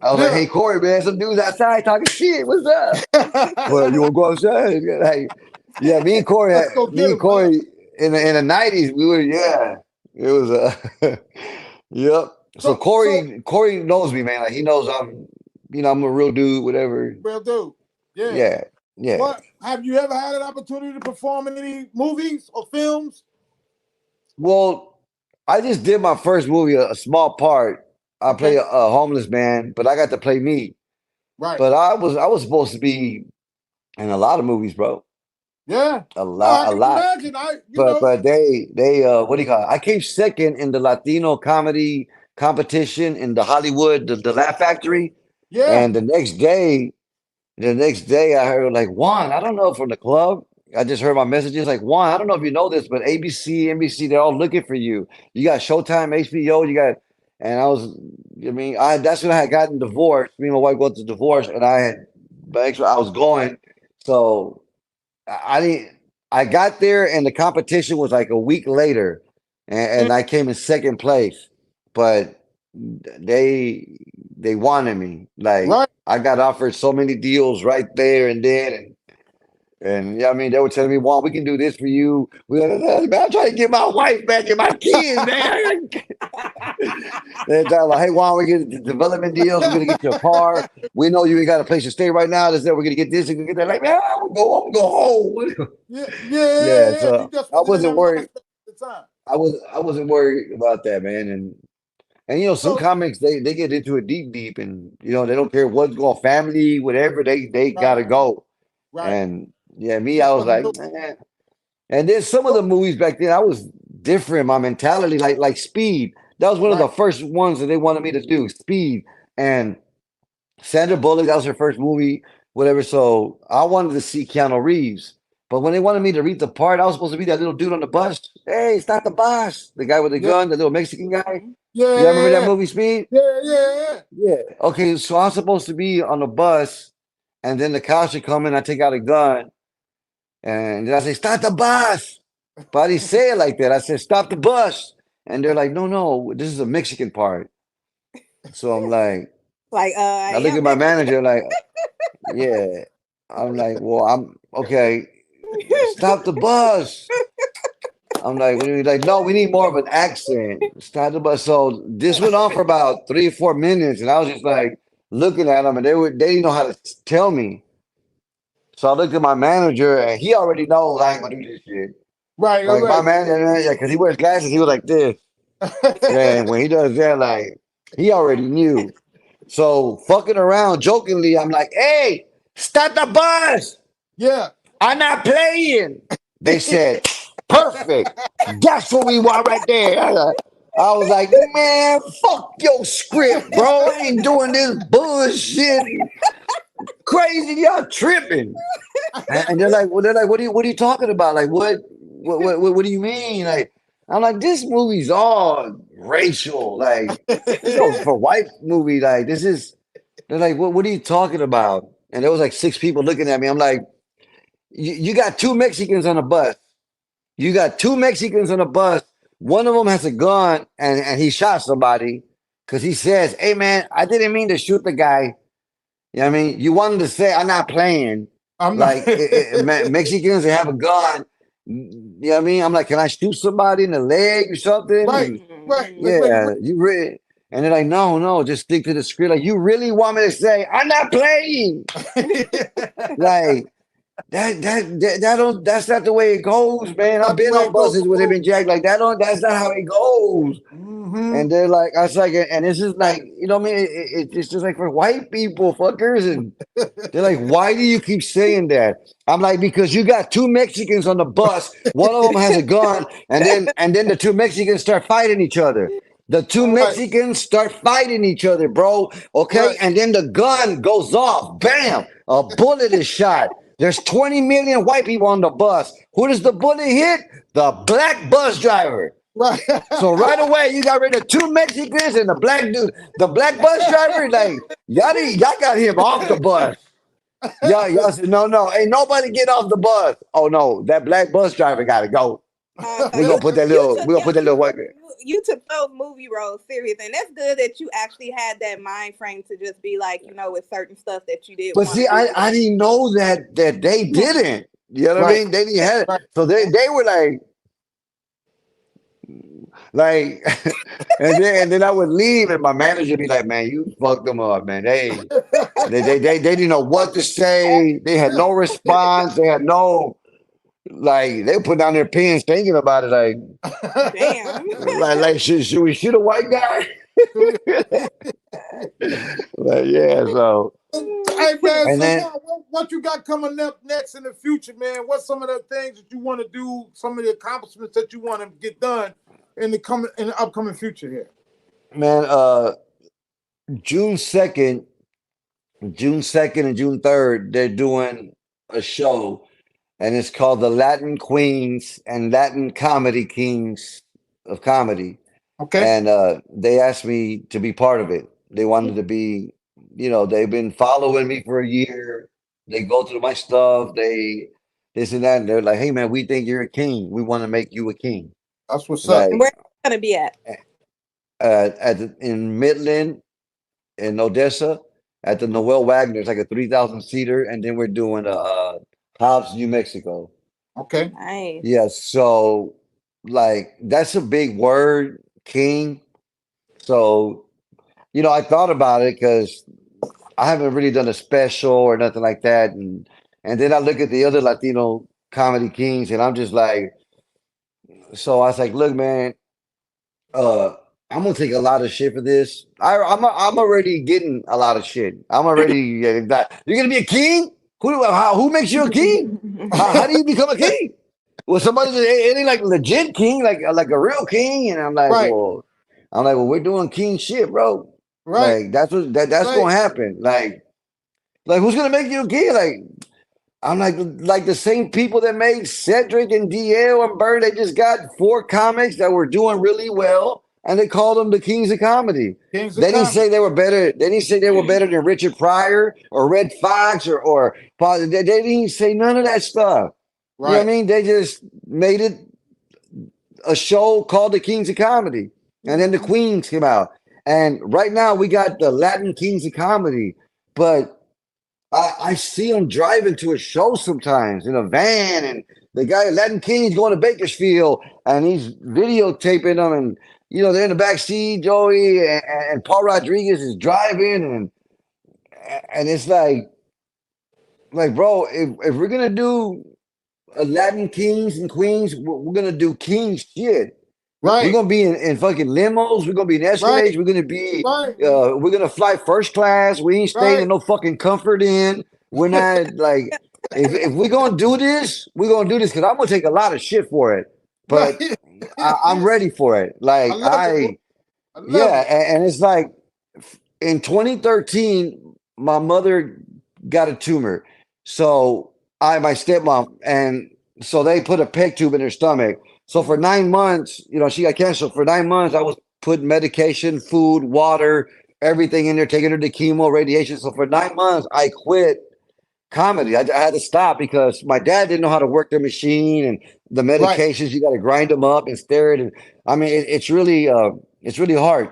I was like, Yeah. hey Corey, man, some dudes outside talking shit. What's up? Well, you wanna go outside? Like, yeah, Let's go Me get and him, man. Corey in the '90s, we were yeah. It was yep. So So, Corey knows me, man. Like he knows I'm a real dude, whatever. real dude. Yeah. Yeah, yeah. What have you ever had an opportunity to perform in any movies or films? Well, I just did my first movie, a small part. I Okay. play a homeless man, but I got to play me. Right. But I was supposed to be in a lot of movies, bro. Yeah. A No, I lot, a can lot. imagine. But they what do you call it? I came second in the Latino comedy competition in the Hollywood, the Laugh Factory. Yeah. And the next day I heard like Juan, I don't know from the club. I just heard my messages like Juan, I don't know if you know this, but ABC, NBC, they're all looking for you. You got Showtime, HBO, you got and I mean, I that's when I had gotten divorced. Me and my wife got to divorce and I was going. So I didn't. I got there, and the competition was like a week later, Mm. and I came in second place. But they wanted me. Like Right. I got offered so many deals right there and then, and yeah, I mean, they were telling me, "Well, we can do this for you." Man, I'm trying to get my wife back and my kids, man. They're trying like, "Hey, Juan, we get the development deals. We're gonna get you a car. We know you ain't got a place to stay right now. This, that. We're gonna get this. We're gonna get that." Like, man, I'm gonna go home. Yeah. Yeah. Yeah, Yeah. You so just I wasn't in wasn't that mind worried. space at the time. I wasn't worried about that, man. And some So, comics they get into it deep, and they don't care what's going family, whatever they right. gotta go. Right. And yeah, me, You I was want to like, do. man. And then some of the movies back then, I was different. My mentality, like Speed, that was one of Right. the first ones that they wanted me to do. Speed and Sandra Bullock, that was her first movie, whatever. So I wanted to see Keanu Reeves. But when they wanted me to read the part, I was supposed to be that little dude on the bus. Hey, it's not the boss. The guy with the Yeah. gun, the little Mexican guy. Mhm. Yeah, remember that Yeah. movie, Speed? Yeah. Yeah. Yeah. Okay, so I'm supposed to be on the bus, and then the cops should come in, I take out a gun, and then I say, stop the bus. But I didn't say it like that. I said, stop the bus. And they're like, no, no, this is a Mexican part. So I'm like, Like, I I look am at my Mexican. manager like, yeah. I'm like, well, I'm okay. Stop the bus. I'm like, what do you mean? Like, no, we need more of an accent. Stop the bus. So this went on for about 3 or 4 minutes, and I was just like looking at them, and they didn't know how to tell me. So I looked at my manager, and he already knows I ain't gonna do this shit. Right. Like my Right. manager, yeah, because he wears glasses, he was like this. Yeah, and when he does that, like he already knew. So fucking around, jokingly, I'm like, "Hey, start the bus! Yeah. I'm not playing." They said, "Perfect. That's what we want right there." I was like, "Man, fuck your script, bro. I ain't doing this bullshit. Crazy, y'all tripping." And they're like, what are you talking about? Like, what do you mean? Like, I'm like, this movie's all racial. Like, this is for white movie. Like, this is. They're like, what are you talking about? And there was like six people looking at me. I'm like, you got two Mexicans on a bus. You got two Mexicans on a bus. One of them has a gun and he shot somebody because he says, "Hey man, I didn't mean to shoot the guy. You know what I mean? You wanted to say, I'm not playing. I'm not. Like Mexicans, they have a gun. You know what I mean? I'm like, can I shoot somebody in the leg or something? Right, And right. yeah, you really. And they're like, no, no, just stick to the script. Like, you really want me to say, I'm not playing? Like, that don't that's not the way it goes, man. I've Not the been way on it goes. buses where they've been jacked like that. Don't That's not how it goes. Mm-hmm. And they're like, I was like, and this is like, you know what I mean? It's just like for white people, fuckers, and they're like, why do you keep saying that? I'm like, because you got two Mexicans on the bus. One of them has a gun, and then the two Mexicans start fighting each other. The two Right, Mexicans start fighting each other, bro. Okay, right. and then the gun goes off. Bam! A bullet is shot. There's 20 million white people on the bus. Who does the bullet hit? The black bus driver. Right. So right away, you got rid of two Mexicans and the black dude. The black bus driver, like, y'all got him off the bus. Y'all said, no, no, ain't nobody get off the bus. Oh no, that black bus driver gotta go. So We're gonna put that little, we're gonna put that little white girl. you took those movie roles serious, and that's good that you actually had that mind frame to just be like, with certain stuff that you did. But see, I didn't know that they didn't. You know what I Right. mean? They didn't have it. Right. So they were like, and then I would leave, and my manager would be like, "Man, you fucked them up, man. They didn't know what to say. They had no response. They had no like. They put down their pens thinking about it. Damn. Like should we shoot a white guy? Like, yeah. So Hey man, and so then what you got coming up next in the future, man? What's some of the things that you want to do? Some of the accomplishments that you want to get done in the upcoming future here? man, June 2nd, June 2nd and June 3rd, they're doing a show, and it's called the Latin Queens and Latin Comedy Kings of Comedy. Okay. And they asked me to be part of it. They wanted to be, they've been following me for a year. They go through my stuff. They this and that. And they're like, hey man, we think you're a king. We want to make you a king. That's what's up. Like Where you gonna be at? in Midland, in Odessa, at the Noel Wagner. It's like a 3,000 seater, and then we're doing Hobbs, New Mexico. Okay. Nice. Yes, so like that's a big word, king. So I thought about it because I haven't really done a special or nothing like that, and then I look at the other Latino comedy kings, and I'm just like, so I was like, look, man, uh, I'm gonna take a lot of shit for this. I'm already getting a lot of shit. I'm already you're gonna be a king. Who makes you a king? How do you become a king? Well, somebody it ain't like legit king, like a real king. And I'm like, Right. well, we're doing king shit, bro. Right. Like that's Right. gonna happen. Like who's gonna make you a king? Like I'm like the same people that made Cedric and DL and Bird. They just got 4 comics that were doing really well, and they called them the Kings of Comedy. Kings of They didn't Comedy. say they were better. They didn't say they were better than Richard Pryor or Red Fox or they didn't say none of that stuff. You know what I Right. mean? They just made it a show called the Kings of Comedy, and then the Queens came out. And right now we got the Latin Kings of Comedy, but I see them driving to a show sometimes in a van, and the guy Latin King's going to Bakersfield, and he's videotaping them, and they're in the back seat, Joey, and Paul Rodriguez is driving, and it's like bro, if we're gonna do Latin Kings and Queens, we're gonna do king shit. Right. We're gonna be in fucking limos. We're gonna be in Escalades. Right. We're gonna be. Right. We're gonna fly first class. We ain't staying Right. in no fucking Comfort Inn. We're not like. If we're gonna do this, we're gonna do this because I'm gonna take a lot of shit for it. But Right. I'm ready for it. Like I love it. I love yeah, it. and it's like in 2013, my mother got a tumor. So my stepmom, and so they put a peg tube in her stomach. So for 9 months, she got cancer. For 9 months, I was putting medication, food, water, everything in there, taking her to chemo, radiation. So for 9 months, I quit comedy. I had to stop because my dad didn't know how to work the machine and the medications. Right. You got to grind them up and stir it. And I mean, it's really hard.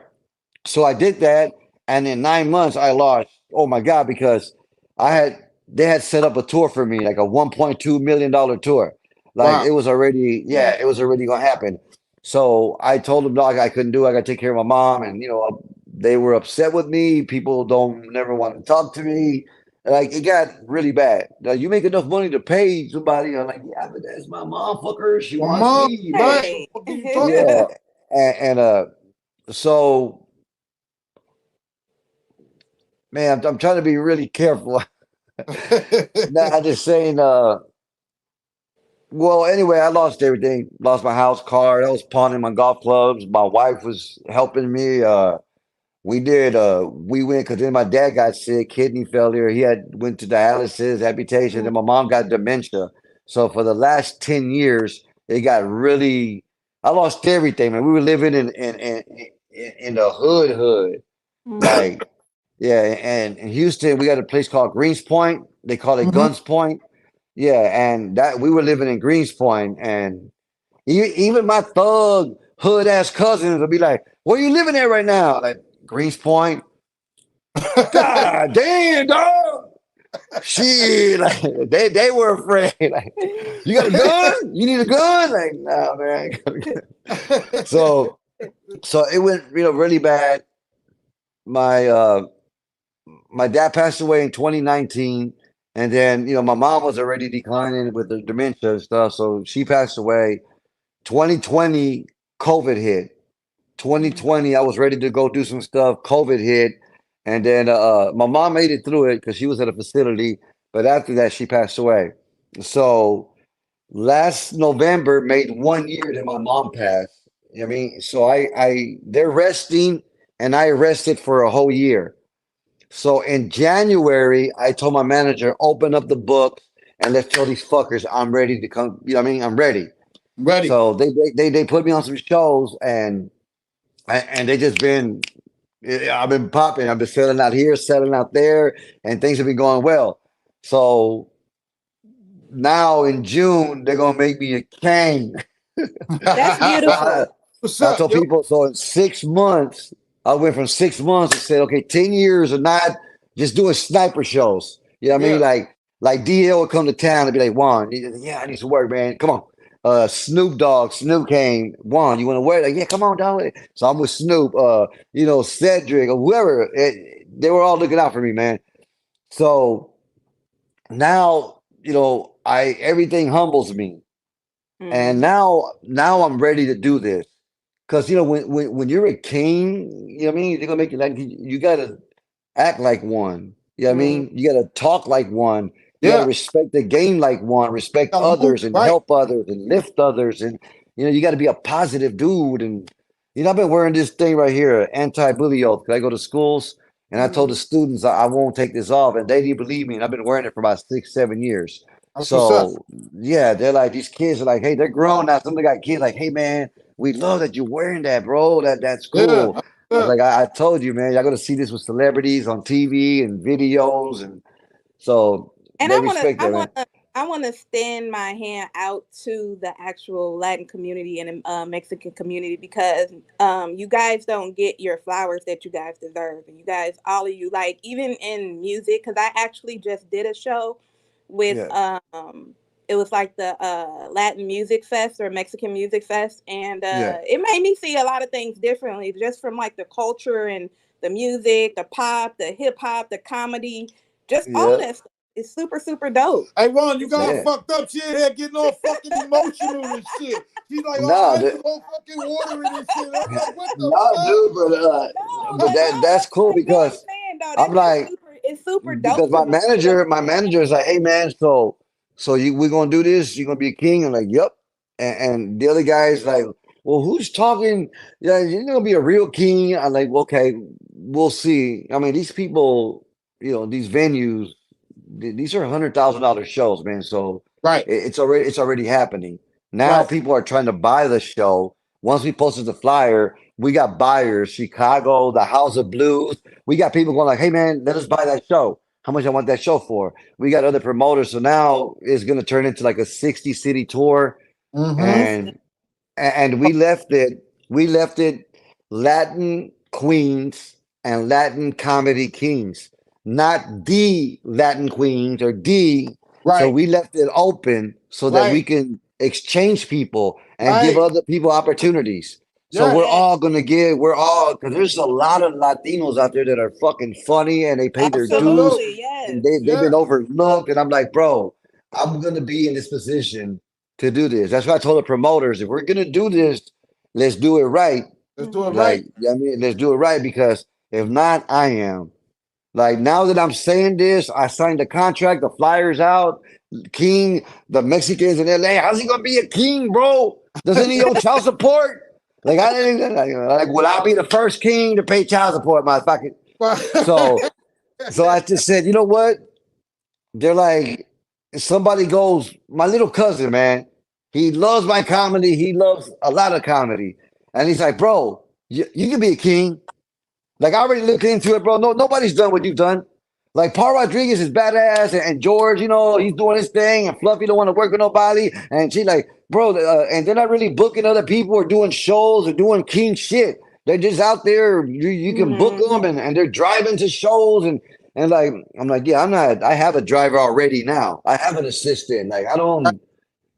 So I did that. And in 9 months, I lost. Oh my God! Because they had set up a tour for me, like a $1.2 million tour. Like Wow. it was already, yeah, it was already gonna happen. So I told them, dog, I couldn't do it. I got to take care of my mom, and they were upset with me. People don't never want to talk to me. Like it got really bad. Now, you make enough money to pay somebody. I'm like, yeah, but that's my mom, fucker. She Well, wants mom, me. right? Like, Hey. What are you talking yeah, about? and so man, I'm trying to be really careful. Nah, I'm just saying. Well, anyway, I lost everything. Lost my house, car. I was pawning my golf clubs. My wife was helping me. We went because then my dad got sick, kidney failure. He had went to dialysis, amputation, and my mom got dementia. So for the last 10 years, it got really. I lost everything, man. We were living in the hood. Mhm. Like, yeah, and in Houston, we got a place called Greens Point. They call it Mhm. Guns Point. Yeah, and that we were living in Greens Point, and even my thug hood ass cousins would be like, "Where you living at right now?" Like Greens Point. God damn, dog. Shit, like they were afraid. Like, you got a gun? You need a gun? Like, nah, man. I ain't got a gun. So so it went, really bad. My my dad passed away in 2019, and then my mom was already declining with the dementia and stuff, so she passed away. 2020, COVID hit. 2020, I was ready to go do some stuff. COVID hit, and then my mom made it through it because she was at a facility. But after that, she passed away. So last November made 1 year that my mom passed. You know what I mean, so they're resting, and I rested for a whole year. So in January, I told my manager, open up the book and let's tell these fuckers I'm ready to come. You know what I mean? I'm ready. Ready. So they put me on some shows, and they just been. I've been popping. I've been selling out here, selling out there, and things have been going well. So now in June they're gonna make me a king. That's So I, beautiful. What's I up, told yo? people, so in 6 months, I went from 6 months and said, okay, 10 years of not just doing sniper shows. You know what I mean? Yeah. Like DL would come to town and be like, Juan, yeah, I need some work, man. Come on. Snoop came. Juan, you want to work? Like, yeah, come on, dog. So I'm with Snoop, Cedric or whoever. They were all looking out for me, man. So now, I everything humbles me. And Mhm. now I'm ready to do this. Because when you're a king, what I mean, they're gonna make you like you gotta act like one. You know what I Mhm. mean? You gotta talk like one. You gotta Yeah. respect the game like one, respect Gotta move others and right. help others and lift others. And you gotta be a positive dude. And I've been wearing this thing right here, anti-bully oath. 'Cause I go to schools and I told the Mhm. students I won't take this off, and they didn't believe me. And I've been wearing it for about 6, 7 years. That's what's up. So yeah, they're like these kids are like, hey, they're grown now. Some of them got kids like, hey man, we love that you're wearing that, bro. That's Yeah. cool. I was Yeah. like, I told you, man, y'all gonna see this with celebrities on TV and videos, and so And they respect that, man. I wanna stand my hand out to the actual Latin community and Mexican community because you guys don't get your flowers that you guys deserve, and you guys, all of you, like even in music, because I actually just did a show with Yeah, it was like the Latin Music Fest or Mexican Music Fest, and yeah, it made me see a lot of things differently, just from like the culture and the music, the pop, the hip hop, the comedy, just all yeah, that stuff. It's super, super dope. Hey, Ron, you It's got super. yeah. fucked up. She in here getting all fucking emotional and shit. She's like all No, eyes all fucking watering and shit. I'm like, what the no, fuck? dude, No, but but no, that's that's cool like no, I'm because saying though, I'm that's like, super. It's super because dope to me. my manager is like, hey man, so we're gonna do this. You're gonna be a king. I'm like, yep. And the other guy's like, well, who's talking? Yeah, you're gonna be a real king. I'm like, okay, we'll see. I mean, these people, these venues, these are $100,000 shows, man. So Right, it's already happening. Now right. people are trying to buy the show. Once we posted the flyer, we got buyers. Chicago, the House of Blues. We got people going like, "Hey man, let us buy that show. How much I want that show for?" We got other promoters, so now it's going to turn into like a 60 city tour, Mm-hmm. That's and we left it. We left it Latin Queens, and Latin comedy kings, not the Latin queens or the. So Right. we left it open so that we Right. can exchange people and give Right. other people opportunities. So we're Yes. Yes, all gonna get, we're all, because there's a lot of Latinos out there that are fucking funny and they pay their dues absolutely. Absolutely. Yes. and they've Yeah. been overlooked. And I'm like, bro, I'm gonna be in this position to do this. That's why I told the promoters, if we're gonna do this, let's do it right. Let's do it Mhm. Like, right. I mean, let's do it right because if not, I am. Like now that I'm saying this, I signed the contract, the flyers out. King, the Mexicans in LA, how's he gonna be a king, bro? Doesn't he owe child support? Like I didn't like, will I be the first king to pay child support, motherfucker? So so I just said, you know what? They're like, somebody goes, my little cousin, man, he loves my comedy. He loves a lot of comedy. And he's like, bro, you can be a king. Like I already looked into it, bro. No, nobody's done what you've done. Like Paul Rodriguez is badass, and George, he's doing his thing, and Fluffy don't want to work with nobody, and she like, bro, and they're not really booking other people or doing shows or doing king shit. They're just out there. You can book Mhm. them, and they're driving to shows, and like I'm like, yeah, I'm not. I have a driver already now. I have an assistant. Like I don't.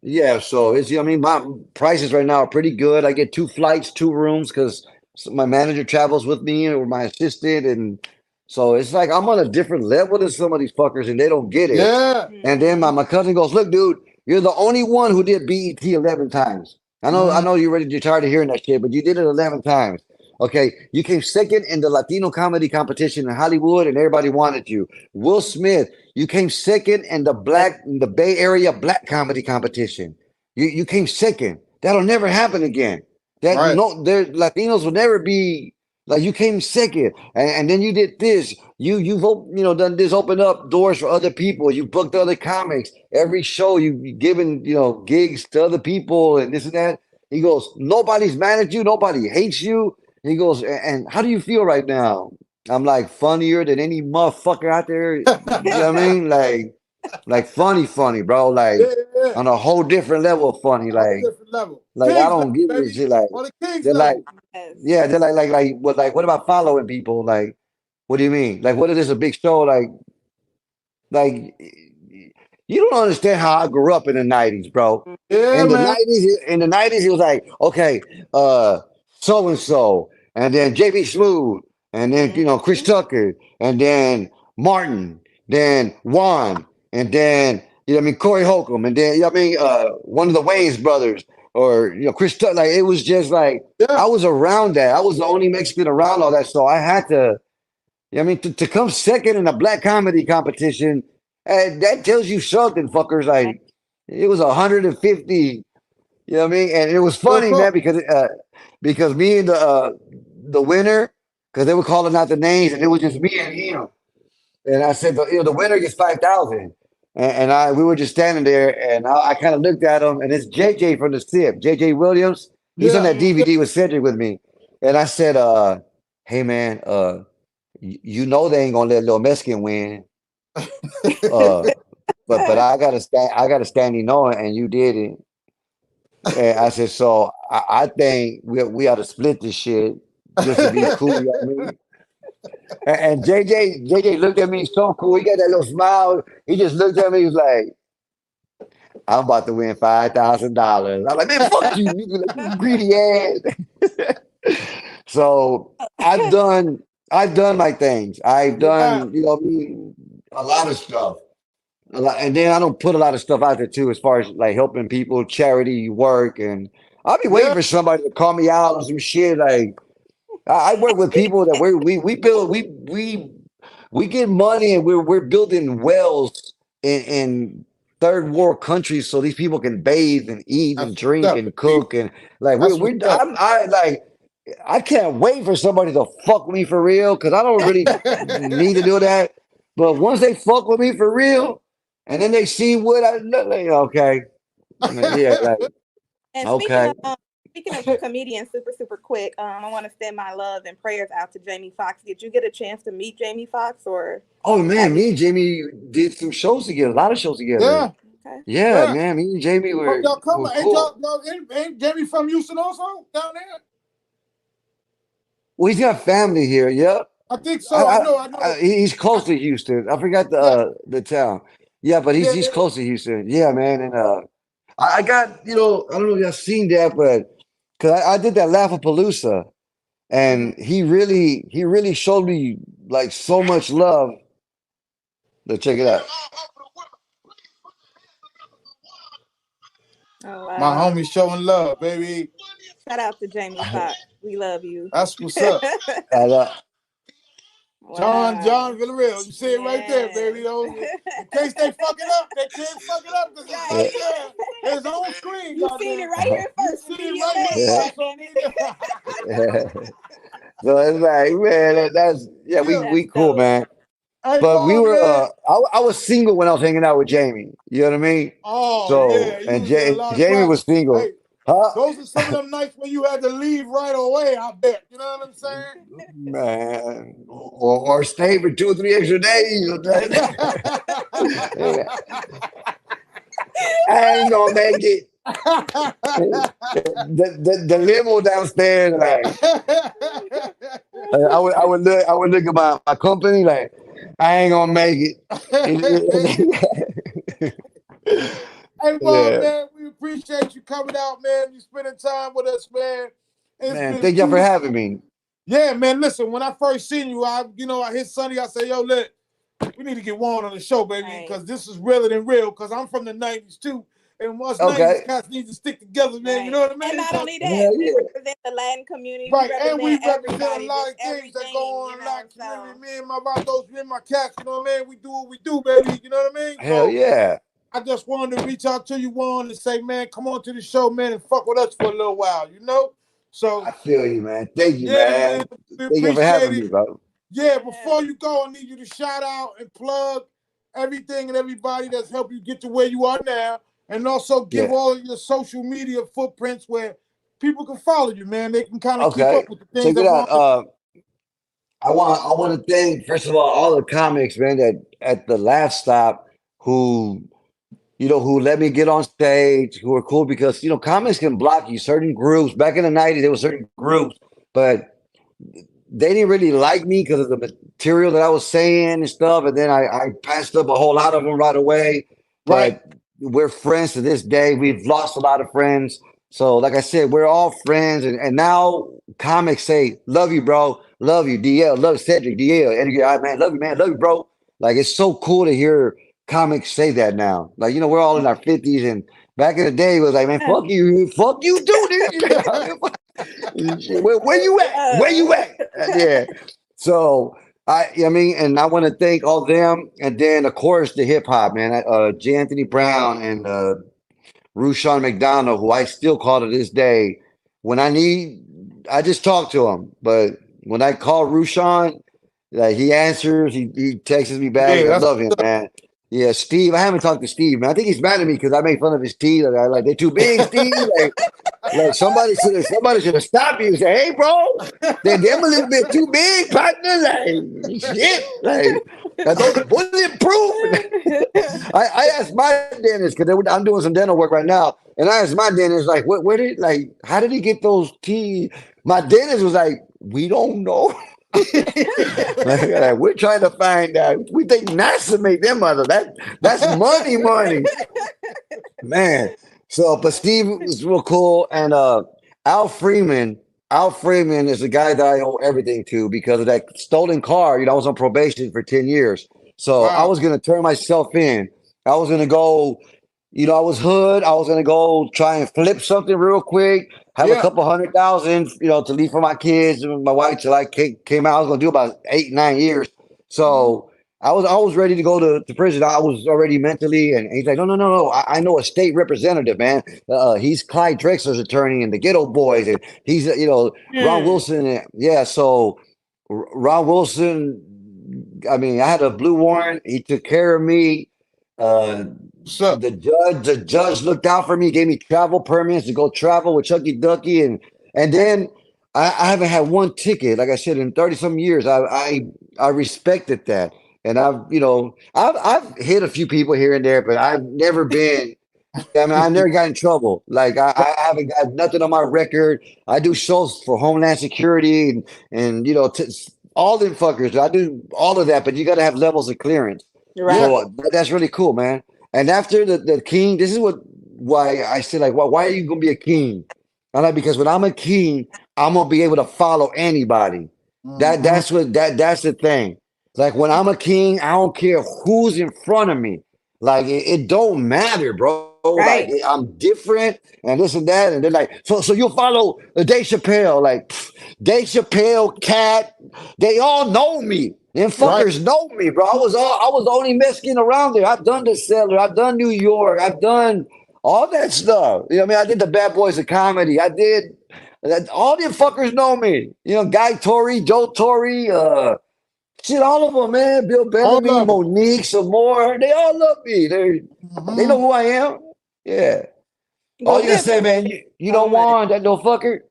Yeah, so it's, I mean, my prices right now are pretty good. I get two flights, two rooms because my manager travels with me or my assistant. And so it's like I'm on a different level than some of these fuckers and they don't get it. Yeah. And then Mhm. my cousin goes, look, dude, you're the only one who did BET 11 times. I Mhm. know you're tired of hearing that shit, but you did it 11 times. Okay, you came second in the Latino comedy competition in Hollywood and everybody wanted you. Will Smith, you came second in the Bay Area black comedy competition. You came second. That'll never happen again. That Right. no, there Latinos will never be like you came second, and then you did this. Done this, opened up doors for other people. You booked other comics. Every show you given gigs to other people and this and that. He goes, nobody's mad at you. Nobody hates you. He goes, and how do you feel right now? I'm like funnier than any motherfucker out there. You know what I mean? Like funny, bro. Like Yeah. Yeah. on a whole different level of funny. On a different level. Like I King's level, don't give a baby. shit. Like On the King's they're like, level. Yes. yeah, they're what about following people? Like, what do you mean? Like, what is this a big show? Like you don't understand how I grew up in the '90s, bro. Yeah, man. In the '90s, it was like, okay, so and so, and then JB Smooth, and then Chris Mhm. Tucker, and then Martin, then Juan, and then Corey Holcomb, and then one of the Wayans brothers, or Chris Tucker. Like it was just like Yeah. I was around that. I was the only Mexican around all that, so I had to. To come second in a black comedy competition, that tells you something, fuckers. Like it was 150. You know what I mean? And it was Real funny, man, talk. because me and the winner, because they were calling out the names, and it was just me and him. And I said, the winner gets 5,000. And we were just standing there, and I kind of looked at him, and it's JJ from the SIP, JJ Williams. He's on Yeah. that Mhm. Yeah. DVD with Cedric with me. And I said, hey man, you know they ain't gonna let little Mexican win. Uh, but I got a standing on, and you did it. And I said, so I think we ought to split this shit just to be cool. You know what I mean? And JJ looked at me so cool. He got that little smile. He just looked at me. He was like, "I'm about to win $5,000." I'm like, "Man, fuck you, you greedy ass." So I've done my things. I've Yeah. done a lot of stuff. And then I don't put a lot of stuff out there too, as far as like helping people, charity work, and I'll be waiting Yeah. for somebody to call me out on some shit. Like I work with people that we build we get money and we're building wells in third world countries so these people can bathe and eat and That's what's drink up, and baby. cook and like That's what's up. I can't wait for somebody to fuck with me for real because I don't really need to do that. But once they fuck with me for real, and then they see what I look like, okay, yeah, like And okay. speaking of comedians, super quick, I want to send my love and prayers out to Jamie Foxx. Did you get a chance to meet Jamie Foxx, or Oh man, have you? me and Jamie did some shows together, a lot of shows together. Yeah. Okay. Yeah, Yeah. man, me and Jamie Oh, y'all come. were Ain't cool. y'all ain't Jamie from Houston also down there? Well, he's got family here. Yep. I think so. I know. He's close to Houston. I forgot Yeah, the town. Yeah, but yeah, he's close to Houston. Yeah, man. And I got I don't know if y'all seen that, but because I did that Laugh-A-Palooza, mhm. and he really showed me like so much love. Let's check it out. Oh My wow. homie showing love, baby. Shout out to Jamie Foxx. We love you. That's what's up. And, John Wow. Villareal. You see it right there, baby. Yes. In case they fuck it up, they can't fuck it up because it's Right. right there. It's on screen, You seen it goddamn. right here You first. see it Media right Lab, here yeah. first on media. So it's like, man, that's yeah, Yeah. we that's cool, dope. man. Hey, But we Juan, were man. I was single when I was hanging out with Jamie. You know what I mean? Oh So yeah, you and was in a and lot of Jamie was practice. single. Hey, Huh? those are some of them nights when you had to leave right away. I bet. You know what I'm saying? Man. Or stay for 2 or 3 extra days. I ain't gonna make it. The limo downstairs, like I would look at my company like I ain't gonna make it. Hey, Juan, Yeah, man, we appreciate you coming out, man. You spending time with us, man. It's man. been Thank y'all for beautiful. having me. Yeah, man. Listen, when I first seen you, I hit Sonny. I said, "Yo, look, we need to get Juan on the show, baby, Right. because this is realer than real. Because I'm from the '90s too, and us '90s Okay. cats need to stick together, man. You Right. know what I And mean? not Because only that, Hell we yeah. represent the Latin community. We right, and we represent represent a everybody, lot just of things that go everything, on you in know. our community. So Me and my vatos, me and my cats, you know what I mean? We do what we do, baby. You know what I mean? Hell So yeah. I just wanted to reach out to you, Juan, and say, man, come on to the show, man, and fuck with us for a little while, you know? I So, feel you, man. Thank you, yeah, man, man. we Thank you for appreciate having it. me, bro. Yeah, yeah. before you go, I need you to shout out and plug everything and everybody that's helped you get to where you are now, and also give Yeah. all of your social media footprints where people can follow you, man. They can kind of keep Okay. up with the things Check that it Juan out. is doing. I want to thank first of all the comics, man, that at the last stop who who let me get on stage, who are cool because comics can block you. Certain groups back in the '90s, there were certain groups, but they didn't really like me because of the material that I was saying and stuff. And then I passed up a whole lot of them right away. Right. But we're friends to this day. We've lost a lot of friends. So, like I said, we're all friends. And now comics say, love you, bro. Love you, DL. Love Cedric, DL. Eddie, man, love you, man. Love you, bro. Like, it's so cool to hear comics say that now. Like, we're all in our 50s. And back in the day, it was like, man, fuck you, dude. Where you at? Where Yeah. you at? Yeah. So I mean, and I want to thank all them, and then of course the hip hop man, J. Anthony Brown and Rushion McDonald, who I still call to this day. When I need, I just talk to him. But when I call Rushion, like he answers, he texts me back. Yeah, I that's love him, man. Yeah, Steve. I haven't talked to Steve, man. I think he's mad at me because I made fun of his teeth. Like they're too big, Steve. Like somebody should have stopped me and say, "Hey, bro, them a little bit too big, partner." Like shit, like are those bulletproof? I asked my dentist because I'm doing some dental work right now, and I asked my dentist like, where did how did he get those teeth? My dentist was like, "We don't know." Like, we're trying to find out. We think NASA made them other that's money, man. So, but Steve was real cool, and Al Freeman. Al Freeman is the guy that I owe everything to because of that stolen car. I was on probation for 10 years, so I wow. was gonna turn myself in. I was gonna go. I was hood. I was gonna go try and flip something real quick, have a Yeah. couple 100,000, to leave for my kids and my wife till I came out. I was gonna do about 8, 9 years. Mhm. So I was ready to go to prison. I was already mentally, and he's like, no. I know a state representative, man. He's Clyde Drexler's attorney and the Ghetto Boys, and he's Ron Yeah. Wilson. Yeah, so Ron Wilson. I mean, I had a blue warrant. He took care of me. Uh, What's up? the judge looked out for me, gave me travel permits to go travel with Chucky Ducky, and then I haven't had one ticket. Like I said, in 30 some years, I respected that, and I've hit a few people here and there, but I've never been. I mean, I never got in trouble. Like I haven't got nothing on my record. I do shows for Homeland Security and all them fuckers. I do all of that, but you got to have levels of clearance. Right. So that's really cool, man. And after the king, this is why I say like, why are you gonna be a king? I'm like, because when I'm a king, I'm gonna be able to follow anybody. Mhm. That's the thing. Like when I'm a king, I don't care who's in front of me. Like it don't matter, bro. Like Right. I'm different and this and that, and they're like, so you'll follow Dave Chappelle, like Dave Chappelle, Cat, they all know me. Them Right. fuckers know me, bro. I was the only Mexican around there. I've done the Cellar, I've done New York, I've done all that stuff. You know what I mean? I did the Bad Boys of Comedy. I did all them fuckers know me. You know, Guy Torrey, Joe Torrey, shit, all of them, man. Bill All Bellamy, of them. Monique, some more. They all love me. They know Hmm. who I am. Yeah. All Well, you gotta we're say, man, you so don't much. want that no fucker.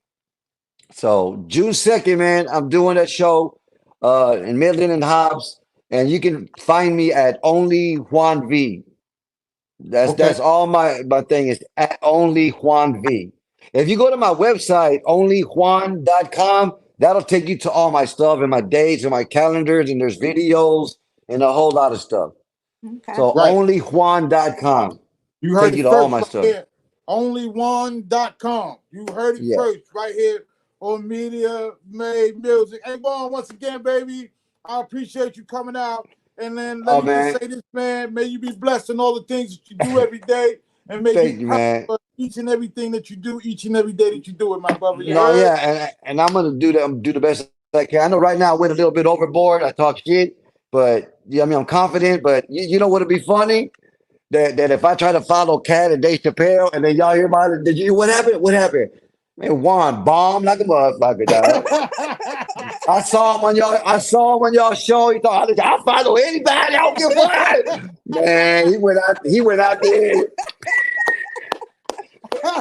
So June 2nd, man, I'm doing that show in Midland and Hobbs. And you can find me at only Juan V. Okay. That's all my thing is at only Juan V. If you go to my website, onlyjuan.com, that'll take you to all my stuff and my dates and my calendars, and there's videos and a whole lot of stuff. Okay. So Right. onlyjuan.com You heard take it you to all first my right stuff. here. Onlyone.com. You heard it Yeah. first right here on Media Made Music. Hey, Juan, once again, baby, I appreciate you coming out. And then let Oh me just man, say this, man. May you be blessed in all the things that you do every day. And may you thank you, man. prosper each and everything that you do, each and every day that you do it, my brother. You No, heard? yeah, and I'm gonna do the best I can. I know right now I went a little bit overboard. I talk shit, but yeah, I mean I'm confident. But you know what'd be funny? That if I try to follow Cat and Dave Chappelle, and then y'all hear about it, did you what happened? What happened? Man, Juan bomb like a motherfucker, dog. I saw him on y'all show. He thought I'll follow anybody. I don't give a fuck. Man, he went out there.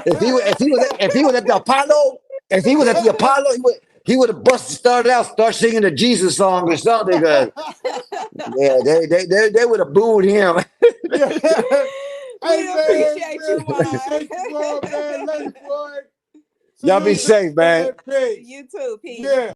If he was at the Apollo, if he was at the Apollo, he would have started out, start singing the Jesus song or something. Yeah, they would have booed him. Yeah. Hey, We man, appreciate we you, Juan. appreciate you all, man. Love you, boy. Y'all be Salute, safe, man. man. Peace. You too. Peace. Yeah.